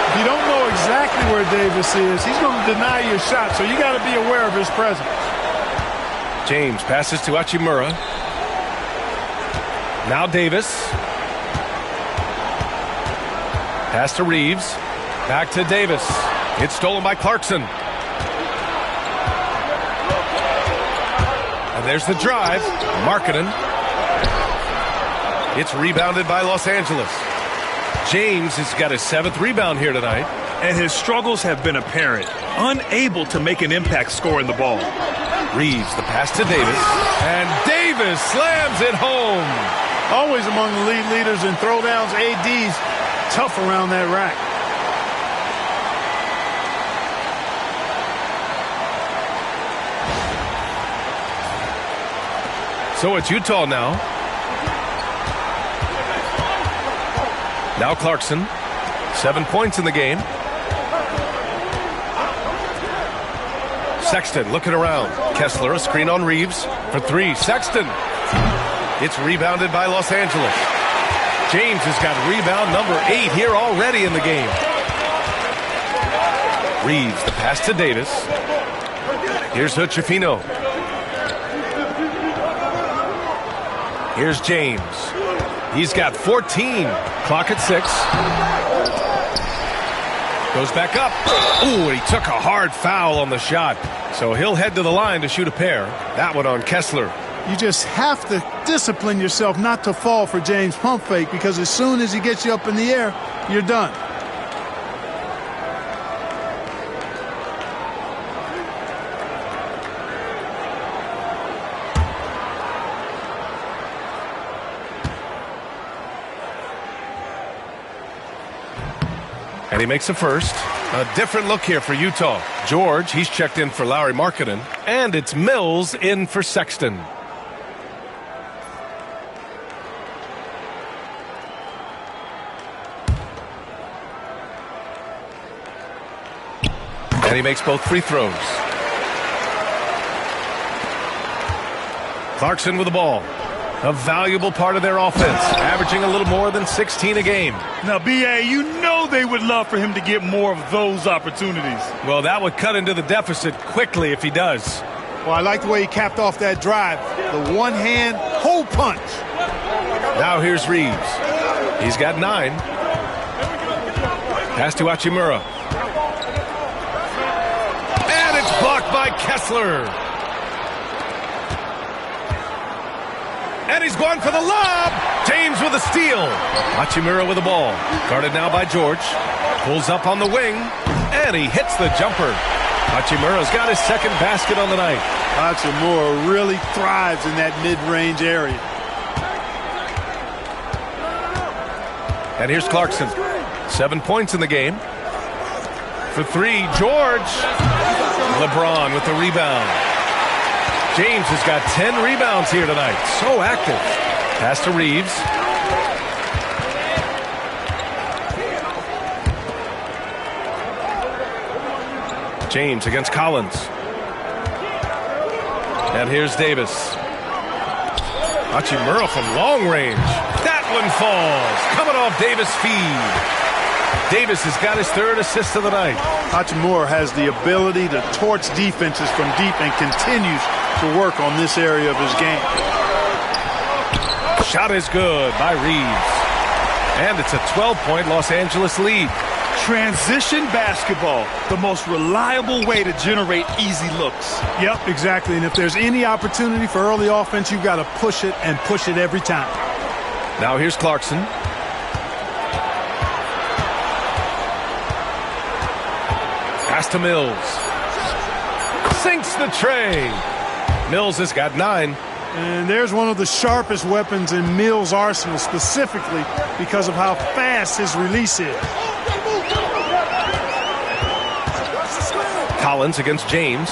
If you don't know exactly where Davis is, he's going to deny your shot, so you got to be aware of his presence. James passes to Hachimura. Now Davis. Pass to Reeves. Back to Davis. It's stolen by Clarkson. And there's the drive. Markkanen. It's rebounded by Los Angeles. James has got his 7th rebound here tonight. And his struggles have been apparent. Unable to make an impact scoring the ball. Reeves, the pass to Davis. And Davis slams it home. Always among the league leaders in throwdowns. AD's tough around that rack. So it's Utah now. Now Clarkson. 7 points in the game. Sexton looking around. Kessler, a screen on Reeves for 3. Sexton. It's rebounded by Los Angeles. James has got rebound number 8 here already in the game. Reeves, the pass to Davis. Here's Hochefino. Here's James. He's got 14. Clock at 6. Goes back up. Ooh, and he took a hard foul on the shot. So he'll head to the line to shoot a pair. That one on Kessler. You just have to discipline yourself not to fall for James' pump fake, because as soon as he gets you up in the air, you're done. And he makes a first. A different look here for Utah. George, he's checked in for Lauri Markkanen. And it's Mills in for Sexton. And he makes both free throws. Clarkson with the ball. A valuable part of their offense, averaging a little more than 16 a game. Now, B.A., you know they would love for him to get more of those opportunities. Well, that would cut into the deficit quickly if he does. Well, I like the way he capped off that drive. The one-hand hole punch. Now here's Reeves. He's got 9. Pass to Hachimura. And it's blocked by Kessler. And he's going for the lob. James with a steal. Hachimura with the ball. Guarded now by George. Pulls up on the wing. And he hits the jumper. Hachimura's got his 2nd basket on the night. Hachimura really thrives in that mid-range area. And here's Clarkson. 7 points in the game. For 3, George. LeBron with the rebound. James has got 10 rebounds here tonight. So active. Pass to Reeves. James against Collins. And here's Davis. Hachimura from long range. That one falls. Coming off Davis' feed. Davis has got his 3rd assist of the night. Hachimura has the ability to torch defenses from deep and continues to work on this area of his game. Shot is good by Reeves. And it's a 12-point Los Angeles lead. Transition basketball, the most reliable way to generate easy looks. Yep, exactly. And if there's any opportunity for early offense, you've got to push it and push it every time. Now here's Clarkson. Pass to Mills. Sinks the tray. Mills has got 9. And there's one of the sharpest weapons in Mills' arsenal, specifically because of how fast his release is. Collins against James.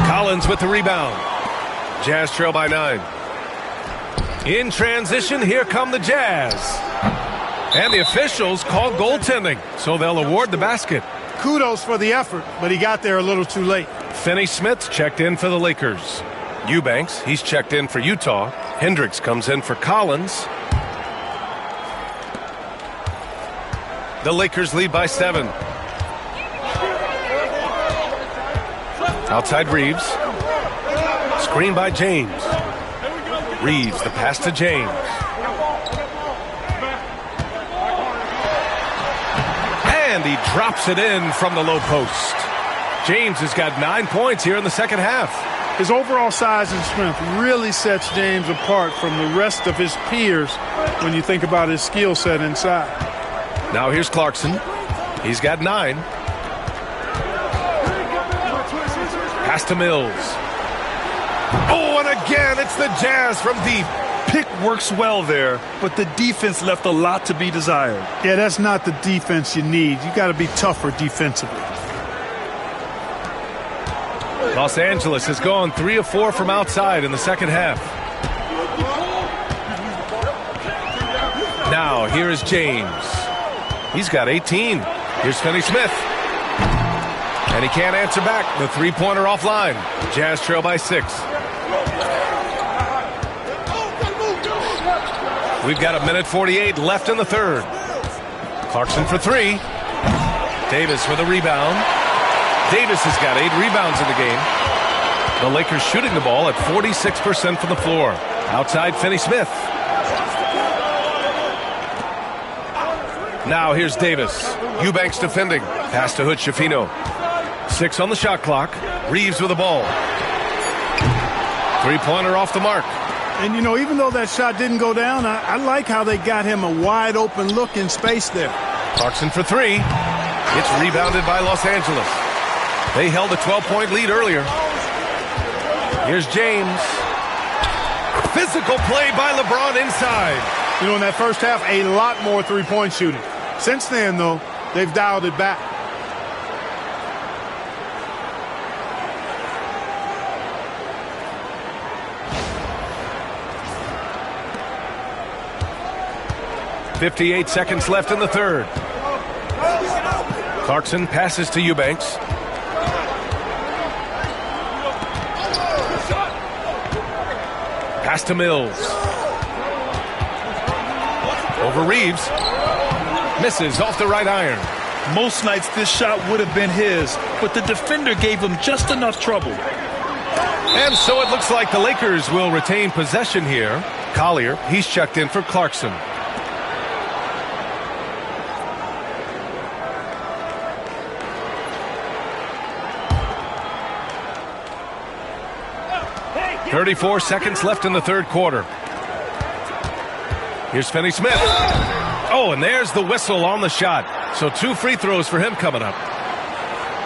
Collins with the rebound. Jazz trail by 9. In transition, here come the Jazz. And the officials call goaltending, so they'll award the basket. Kudos for the effort, but he got there a little too late. Finney Smith checked in for the Lakers. Eubanks, he's checked in for Utah. Hendricks comes in for Collins. The Lakers lead by 7. Outside Reeves. Screen by James. Reeves, the pass to James. And he drops it in from the low post. James has got 9 points here in the second half. His overall size and strength really sets James apart from the rest of his peers when you think about his skill set inside. Now here's Clarkson. He's got 9. Pass to Mills. Oh, and again, it's the Jazz from deep. Pick works well there, but the defense left a lot to be desired. Yeah, that's not the defense you need. You got to be tougher defensively. Los Angeles has gone 3 of 4 from outside in the second half. Now, here is James. He's got 18. Here's Finney Smith. And he can't answer back. The three-pointer offline. Jazz trail by 6. We've got 1:48 left in the third. Clarkson for 3. Davis with a rebound. Davis has got 8 rebounds in the game. The Lakers shooting the ball at 46% from the floor. Outside Finney Smith. Now here's Davis. Eubanks defending. Pass to Hood-Schifino. 6 on the shot clock. Reeves with the ball. Three-pointer off the mark. And, you know, even though that shot didn't go down, I like how they got him a wide-open look in space there. Clarkson for 3. It's rebounded by Los Angeles. They held a 12-point lead earlier. Here's James. Physical play by LeBron inside. You know, in that first half, a lot more three-point shooting. Since then, though, they've dialed it back. .58 seconds left in the third. Clarkson passes to Eubanks. Pass to Mills. Over Reeves. Misses off the right iron. Most nights this shot would have been his, but the defender gave him just enough trouble. And so it looks like the Lakers will retain possession here. Collier, he's checked in for Clarkson. .34 seconds left in the third quarter. Here's Finney Smith. Oh, and there's the whistle on the shot. So 2 free throws for him coming up.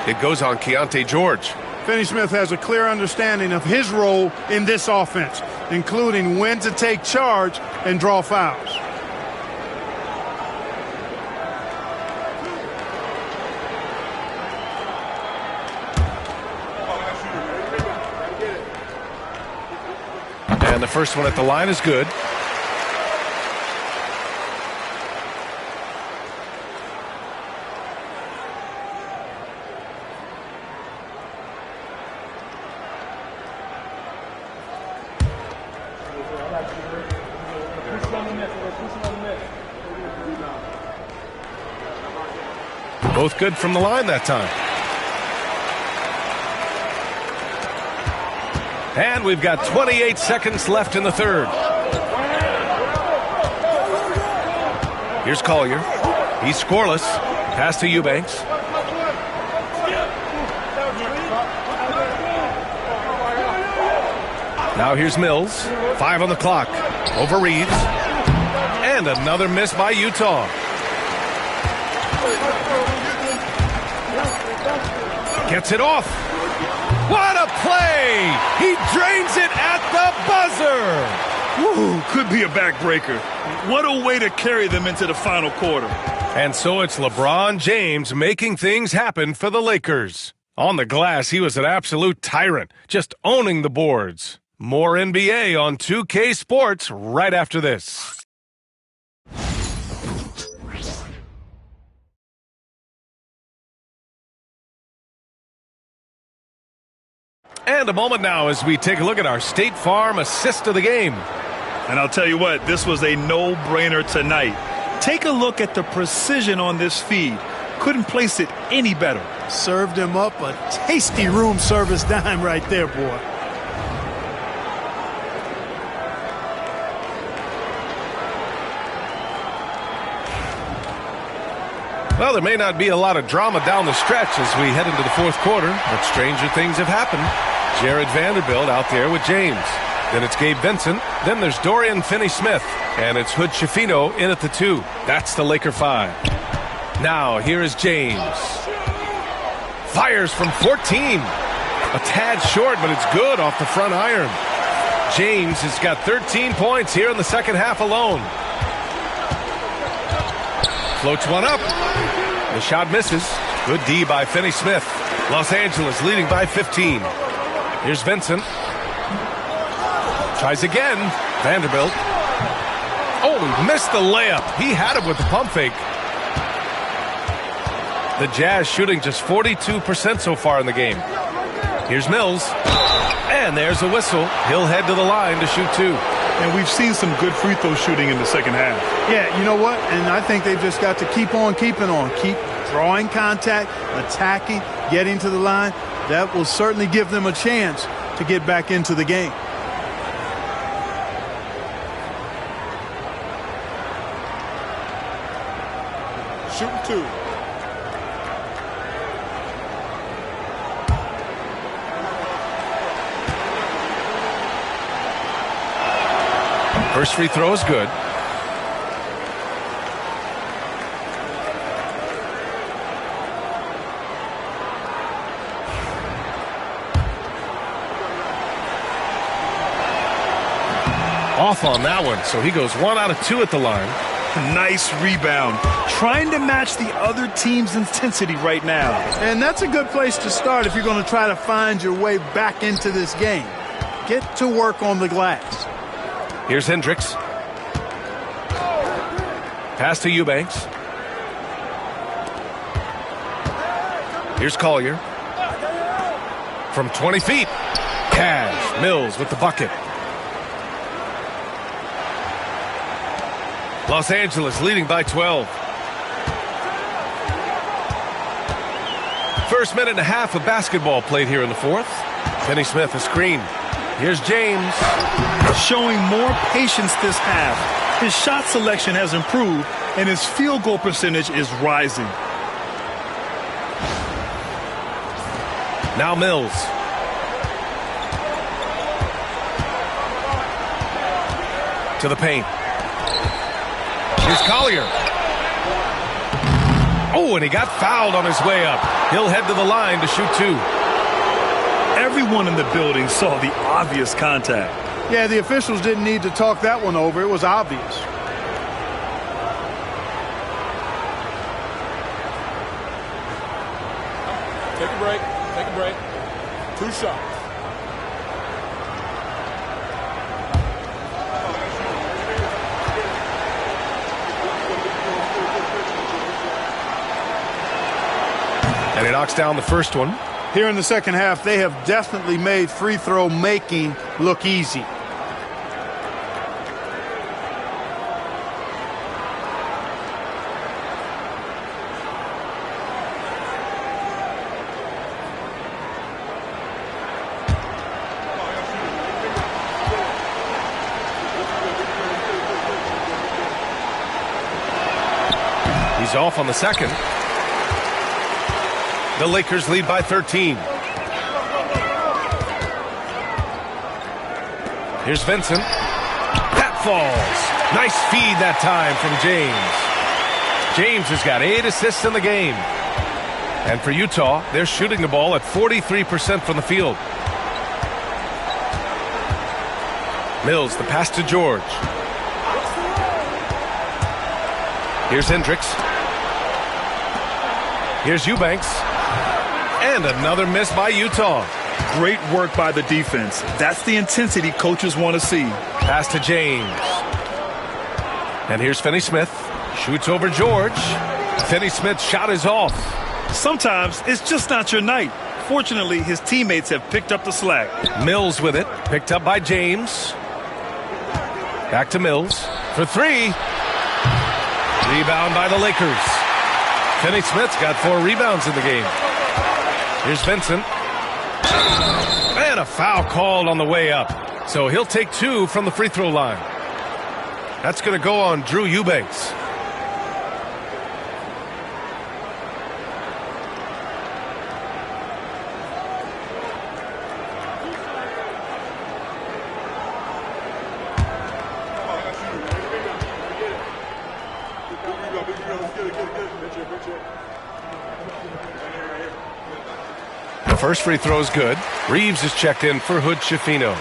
It goes on Keontae George. Finney Smith has a clear understanding of his role in this offense, including when to take charge and draw fouls. And the first one at the line is good. Both good from the line that time. And we've got 28 seconds left in the third. Here's Collier. He's scoreless. Pass to Eubanks. Now here's Mills. 5 on the clock. Over Reeves. And another miss by Utah. Gets it off. What a play! He drains it at the buzzer! Woo, could be a backbreaker. What a way to carry them into the final quarter. And so it's LeBron James making things happen for the Lakers. On the glass, he was an absolute tyrant, just owning the boards. More NBA on 2K Sports right after this. And a moment now as we take a look at our State Farm assist of the game. And I'll tell you what, this was a no-brainer tonight. Take a look at the precision on this feed. Couldn't place it any better. Served him up a tasty room service dime right there, boy. Well, there may not be a lot of drama down the stretch as we head into the fourth quarter, but stranger things have happened. Jared Vanderbilt out there with James. Then it's Gabe Vincent. Then there's Dorian Finney-Smith. And it's Hood Schifino in at the 2. That's the Laker 5. Now, here is James. Fires from 14. A tad short, but it's good off the front iron. James has got 13 points here in the second half alone. Floats one up. The shot misses. Good D by Finney-Smith. Los Angeles leading by 15. Here's Vincent. Tries again. Vanderbilt. Oh, he missed the layup. He had it with the pump fake. The Jazz shooting just 42% so far in the game. Here's Mills. And there's a whistle. He'll head to the line to shoot 2. And we've seen some good free throw shooting in the second half. Yeah, you know what? And I think they've just got to keep on keeping on. Keep drawing contact, attacking, getting to the line. That will certainly give them a chance to get back into the game. Shooting 2. First free throw is good. Off on that one, so he goes 1 out of 2 at the line. Nice rebound. Trying to match the other team's intensity right now. And that's a good place to start if you're going to try to find your way back into this game. Get to work on the glass. Here's Hendricks. Pass to Eubanks. Here's Collier. From 20 feet. Cash. Mills with the bucket. Los Angeles leading by 12. First minute and a half of basketball played here in the fourth. Finney-Smith a screen. Here's James. Showing more patience this half. His shot selection has improved, and his field goal percentage is rising. Now Mills. To the paint. Here's Collier. Oh, and he got fouled on his way up. He'll head to the line to shoot 2. Everyone in the building saw the obvious contact. Yeah, the officials didn't need to talk that one over. It was obvious. Take a break. Take a break. 2 shots. And he knocks down the first one. Here in the second half, they have definitely made free throw making look easy. He's off on the second. The Lakers lead by 13. Here's Vincent. That falls. Nice feed that time from James. James has got 8 assists in the game. And for Utah, they're shooting the ball at 43% from the field. Mills, the pass to George. Here's Hendricks. Here's Eubanks. And another miss by Utah. Great work by the defense. That's the intensity coaches want to see. Pass to James. And here's Finney-Smith. Shoots over George. Finney-Smith's shot is off. Sometimes it's just not your night. Fortunately, his teammates have picked up the slack. Mills with it. Picked up by James. Back to Mills. For 3. Rebound by the Lakers. Finney-Smith's got 4 rebounds in the game. Here's Vincent. And a foul called on the way up. So he'll take 2 from the free throw line. That's going to go on Drew Eubanks. The first free throw is good. Reeves is checked in for Hood Schifino.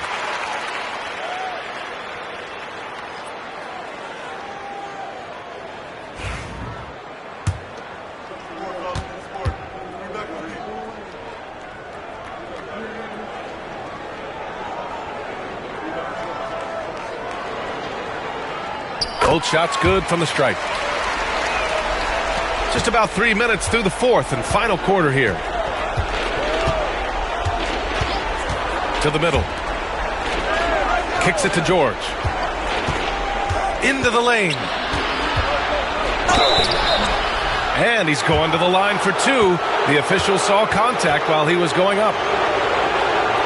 Both shots good from the stripe. Just about 3 minutes through the fourth and final quarter here. To the middle. Kicks it to George. Into the lane. And he's going to the line for 2. The official saw contact while he was going up.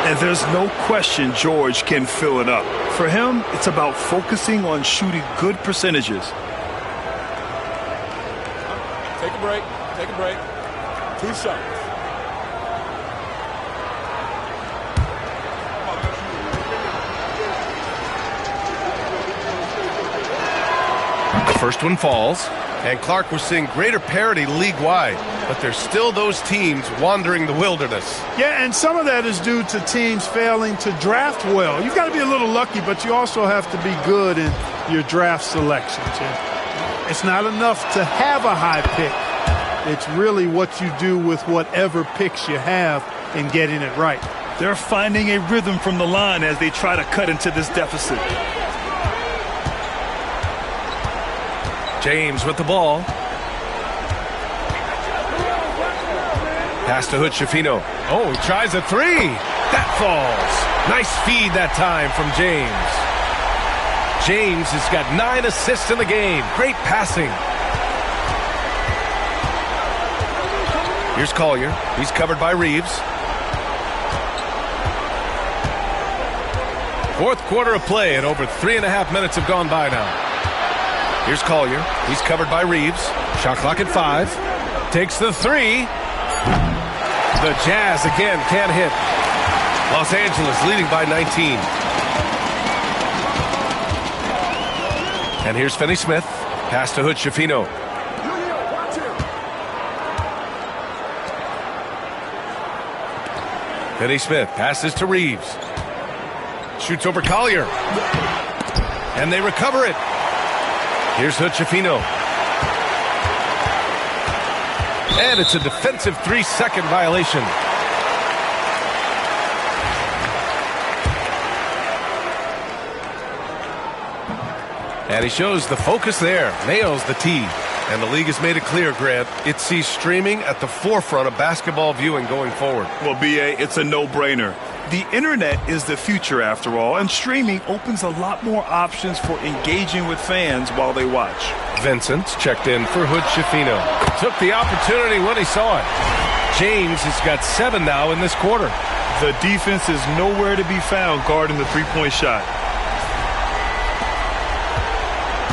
And there's no question George can fill it up. For him, it's about focusing on shooting good percentages. Take a break. Take a break. 2 shots. The first one falls. And Clark, we're seeing greater parity league-wide, but there's still those teams wandering the wilderness. Yeah, and some of that is due to teams failing to draft well. You've got to be a little lucky, but you also have to be good in your draft selections. And it's not enough to have a high pick. It's really what you do with whatever picks you have and getting it right. They're finding a rhythm from the line as they try to cut into this deficit. James with the ball. Pass to Hood Schifino. Oh, he tries a 3. That falls. Nice feed that time from James. James has got 9 assists in the game. Great passing. Here's Collier. He's covered by Reeves. Fourth quarter of play, and over 3.5 minutes have gone by now. Here's Collier. He's covered by Reeves. Shot clock at 5. Takes the 3. The Jazz again can't hit. Los Angeles leading by 19. And here's Finney-Smith. Pass to Hood Schifino. Finney-Smith passes to Reeves. Shoots over Collier. And they recover it. Here's Hood Schifino. And it's a defensive 3-second violation. And he shows the focus there. Nails the tee. And the league has made it clear, Grant, it sees streaming at the forefront of basketball viewing going forward. Well, B.A., it's a no-brainer. The internet is the future, after all, and streaming opens a lot more options for engaging with fans while they watch. Vincent's checked in for Hood Schifino. Took the opportunity when he saw it. James has got 7 now in this quarter. The defense is nowhere to be found guarding the three-point shot.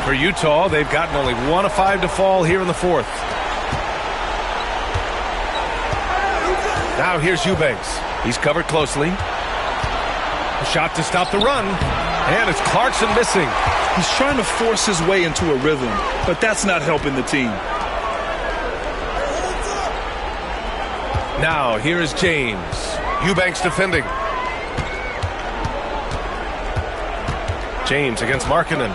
For Utah, they've gotten only 1 of 5 to fall here in the fourth. Now here's Eubanks. He's covered closely. A shot to stop the run. And it's Clarkson missing. He's trying to force his way into a rhythm, but that's not helping the team. Now here is James. Eubanks defending. James against Markkanen.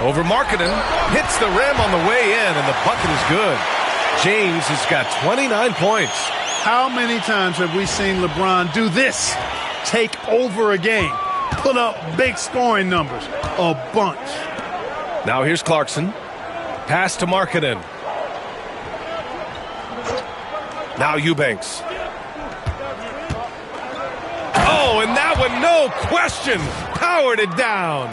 Over Markkanen. Hits the rim on the way in, and the bucket is good. James has got 29 points. How many times have we seen LeBron do this? Take over a game. Put up big scoring numbers. A bunch. Now here's Clarkson. Pass to Markkanen. Now Eubanks. Oh, and that one, no question, powered it down.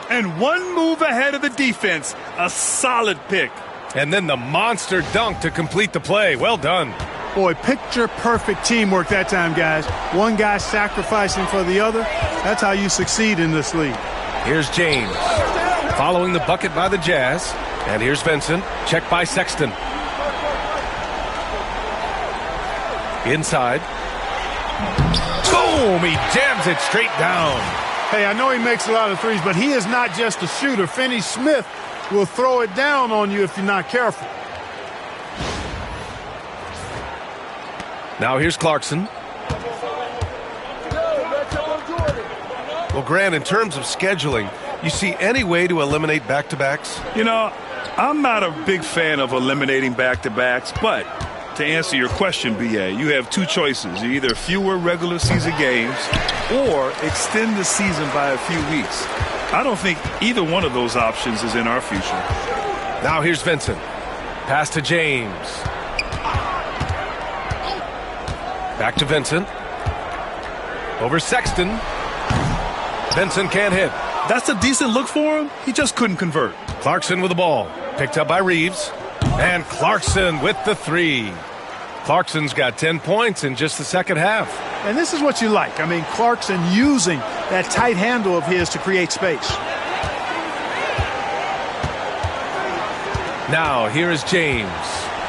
And one move ahead of the defense. A solid pick. And then the monster dunk to complete the play. Well done. Boy, picture-perfect teamwork that time, guys. One guy sacrificing for the other. That's how you succeed in this league. Here's James. Following the bucket by the Jazz. And here's Vincent. Check by Sexton. Inside. Boom! He jams it straight down. Hey, I know he makes a lot of threes, but he is not just a shooter. Finney Smith will throw it down on you if you're not careful. Now here's Clarkson. Well, Grant, in terms of scheduling, you see any way to eliminate back-to-backs? You know, I'm not a big fan of eliminating back-to-backs, but to answer your question, B.A., you have two choices. Either fewer regular season games or extend the season by a few weeks. I don't think either one of those options is in our future. Now here's Vincent. Pass to James. Back to Vincent. Over Sexton. Vincent can't hit. That's a decent look for him. He just couldn't convert. Clarkson with the ball. Picked up by Reeves. And Clarkson with the three. Clarkson's got 10 points in just the second half. And this is what you like. I mean, Clarkson using that tight handle of his to create space. Now, here is James.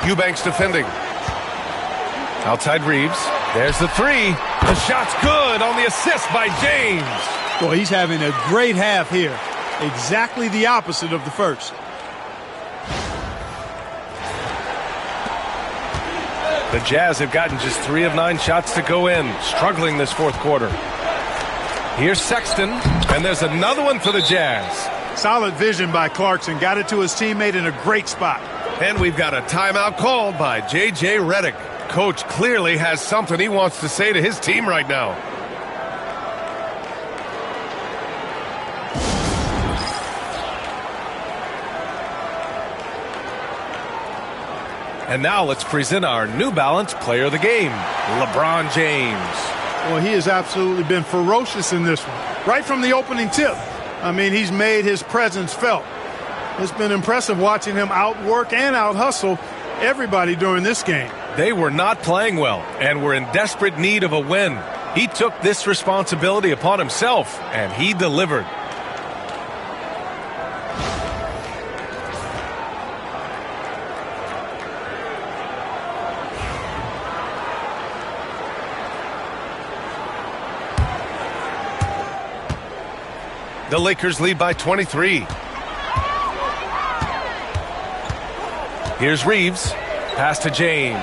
Eubanks defending. Outside Reeves. There's the three. The shot's good on the assist by James. Boy, he's having a great half here. Exactly the opposite of the first. The Jazz have gotten just 3 of 9 shots to go in, struggling this fourth quarter. Here's Sexton, and there's another one for the Jazz. Solid vision by Clarkson. Got it to his teammate in a great spot. And we've got a timeout called by J.J. Redick. Coach clearly has something he wants to say to his team right now. And now let's present our New Balance Player of the Game, LeBron James. Well, he has absolutely been ferocious in this one. Right from the opening tip. I mean, he's made his presence felt. It's been impressive watching him outwork and out-hustle everybody during this game. They were not playing well and were in desperate need of a win. He took this responsibility upon himself, and he delivered. The Lakers lead by 23. Here's Reeves. Pass to James.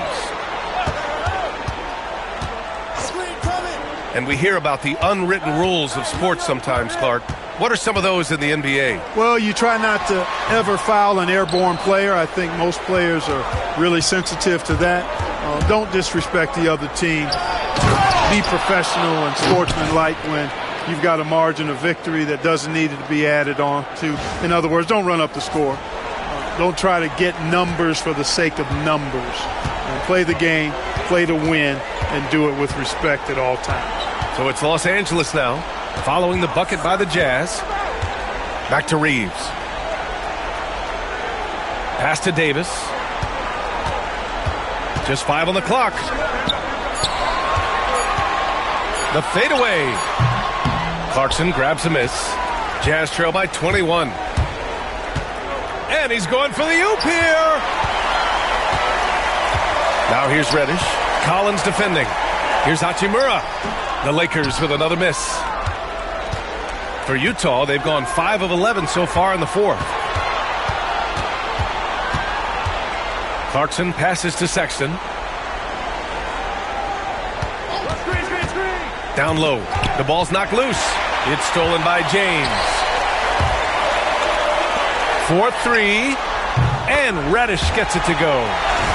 And we hear about the unwritten rules of sports sometimes, Clark. What are some of those in the NBA? Well, you try not to ever foul an airborne player. I think most players are really sensitive to that. Don't disrespect the other team. Be professional and sportsmanlike when you've got a margin of victory that doesn't need to be added on to. In other words, don't run up the score. Don't try to get numbers for the sake of numbers. Play the game, play to win, and do it with respect at all times. So it's Los Angeles now, following the bucket by the Jazz. Back to Reeves. Pass to Davis. Just 5 on the clock. The fadeaway. Clarkson grabs a miss. Jazz trail by 21. And he's going for the oop here. Now here's Reddish. Collins defending. Here's Hachimura. The Lakers with another miss. For Utah, they've gone 5 of 11 so far in the fourth. Clarkson passes to Sexton. Down low. The ball's knocked loose. It's stolen by James. 4-3. And Reddish gets it to go.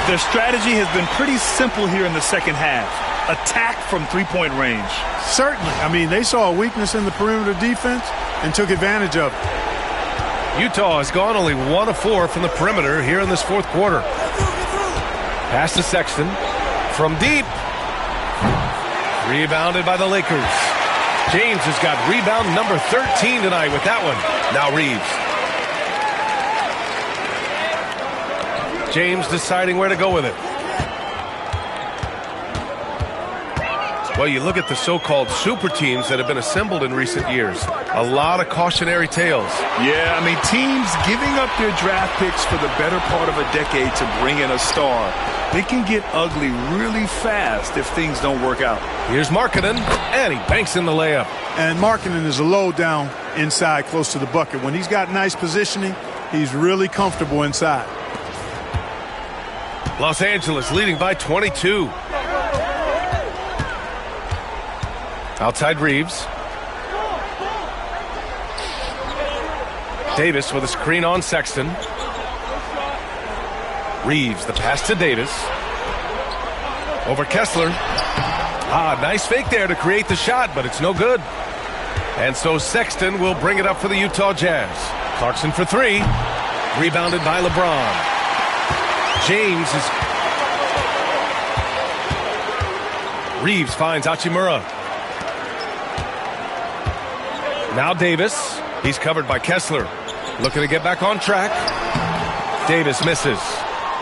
Their strategy has been pretty simple here in the second half. Attack from three-point range. Certainly. I mean, they saw a weakness in the perimeter defense and took advantage of it. Utah has gone only 1 of 4 from the perimeter here in this fourth quarter. Pass to Sexton. From deep. Rebounded by the Lakers. James has got rebound number 13 tonight with that one. Now Reeves. James deciding where to go with it. Well, you look at the so-called super teams that have been assembled in recent years. A lot of cautionary tales. Yeah, I mean, teams giving up their draft picks for the better part of a decade to bring in a star. They can get ugly really fast if things don't work out. Here's Markkanen, and he banks in the layup. And Markkanen is a low down inside close to the bucket. When he's got nice positioning, he's really comfortable inside. Los Angeles leading by 22. Outside Reeves. Davis with a screen on Sexton. Reeves, the pass to Davis. Over Kessler. Nice fake there to create the shot, but it's no good. And so Sexton will bring it up for the Utah Jazz. Clarkson for 3. Rebounded by LeBron. James is... Reeves finds Hachimura. Now Davis. He's covered by Kessler. Looking to get back on track. Davis misses.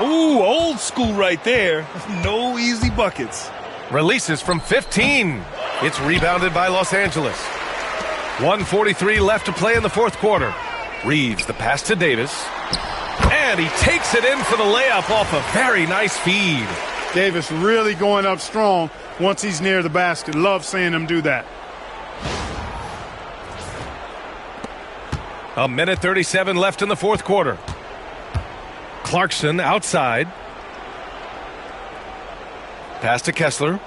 Ooh, old school right there. No easy buckets. Releases from 15. It's rebounded by Los Angeles. 1:43 left to play in the fourth quarter. Reeves, the pass to Davis. And he takes it in for the layup off a very nice feed. Davis really going up strong once he's near the basket. Love seeing him do that. A minute 37 left in the fourth quarter. Clarkson outside. Pass to Kessler.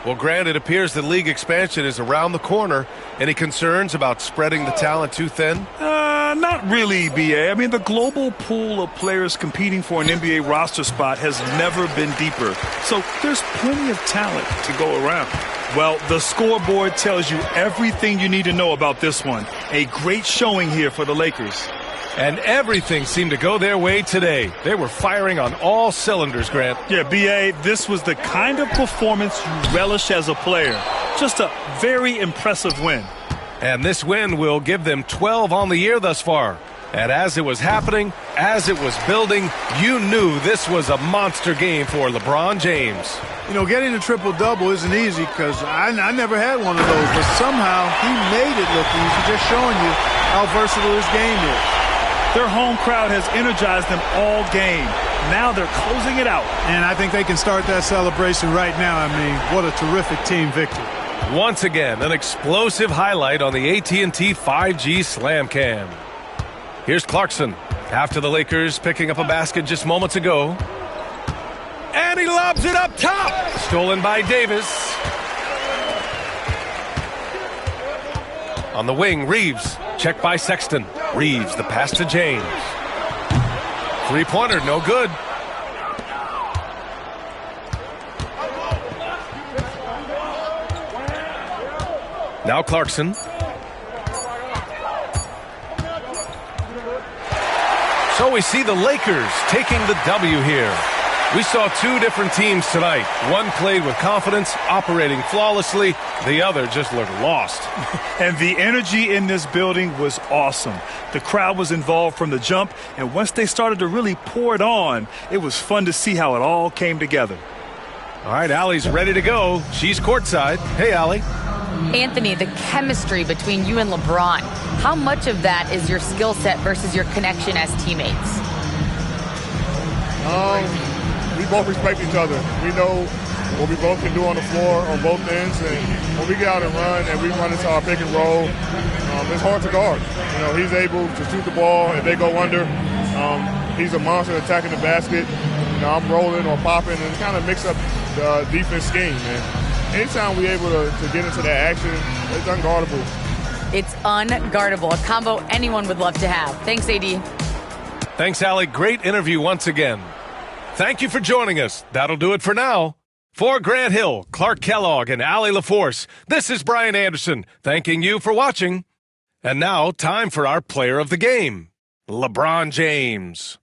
Well, Grant, it appears that league expansion is around the corner. Any concerns about spreading the talent too thin? Not really, B.A. I mean, the global pool of players competing for an NBA roster spot has never been deeper. So there's plenty of talent to go around. Well, the scoreboard tells you everything you need to know about this one. A great showing here for the Lakers. And everything seemed to go their way today. They were firing on all cylinders, Grant. Yeah, B.A., this was the kind of performance you relish as a player. Just a very impressive win. And this win will give them 12 on the year thus far. And as it was happening, as it was building, you knew this was a monster game for LeBron James. You know, getting a triple-double isn't easy because I never had one of those, but somehow he made it look easy, just showing you how versatile his game is. Their home crowd has energized them all game. Now they're closing it out. And I think they can start that celebration right now. I mean, what a terrific team victory. Once again, an explosive highlight on the AT&T 5G Slam Cam. Here's Clarkson after the Lakers picking up a basket just moments ago. And he lobs it up top. Stolen by Davis. On the wing, Reeves. Checked by Sexton. Reeves, the pass to James. Three-pointer, no good. Now Clarkson. So we see the Lakers taking the W here. We saw two different teams tonight. One played with confidence, operating flawlessly. The other just looked lost. And the energy in this building was awesome. The crowd was involved from the jump, and once they started to really pour it on, it was fun to see how it all came together. All right, Allie's ready to go. She's courtside. Hey, Allie. Anthony, the chemistry between you and LeBron, how much of that is your skill set versus your connection as teammates? We both respect each other. We know what we both can do on the floor on both ends, and when we get out and run and we run into our pick and roll, it's hard to guard. He's able to shoot the ball and they go under. He's a monster attacking the basket. I'm rolling or popping and kind of mix up the defense scheme. And anytime we're able to get into that action, it's unguardable. It's unguardable, a combo anyone would love to have. Thanks, AD. Thanks, Allie. Great interview once again. Thank you for joining us. That'll do it for now. For Grant Hill, Clark Kellogg, and Allie LaForce, this is Brian Anderson, thanking you for watching. And now, time for our player of the game, LeBron James.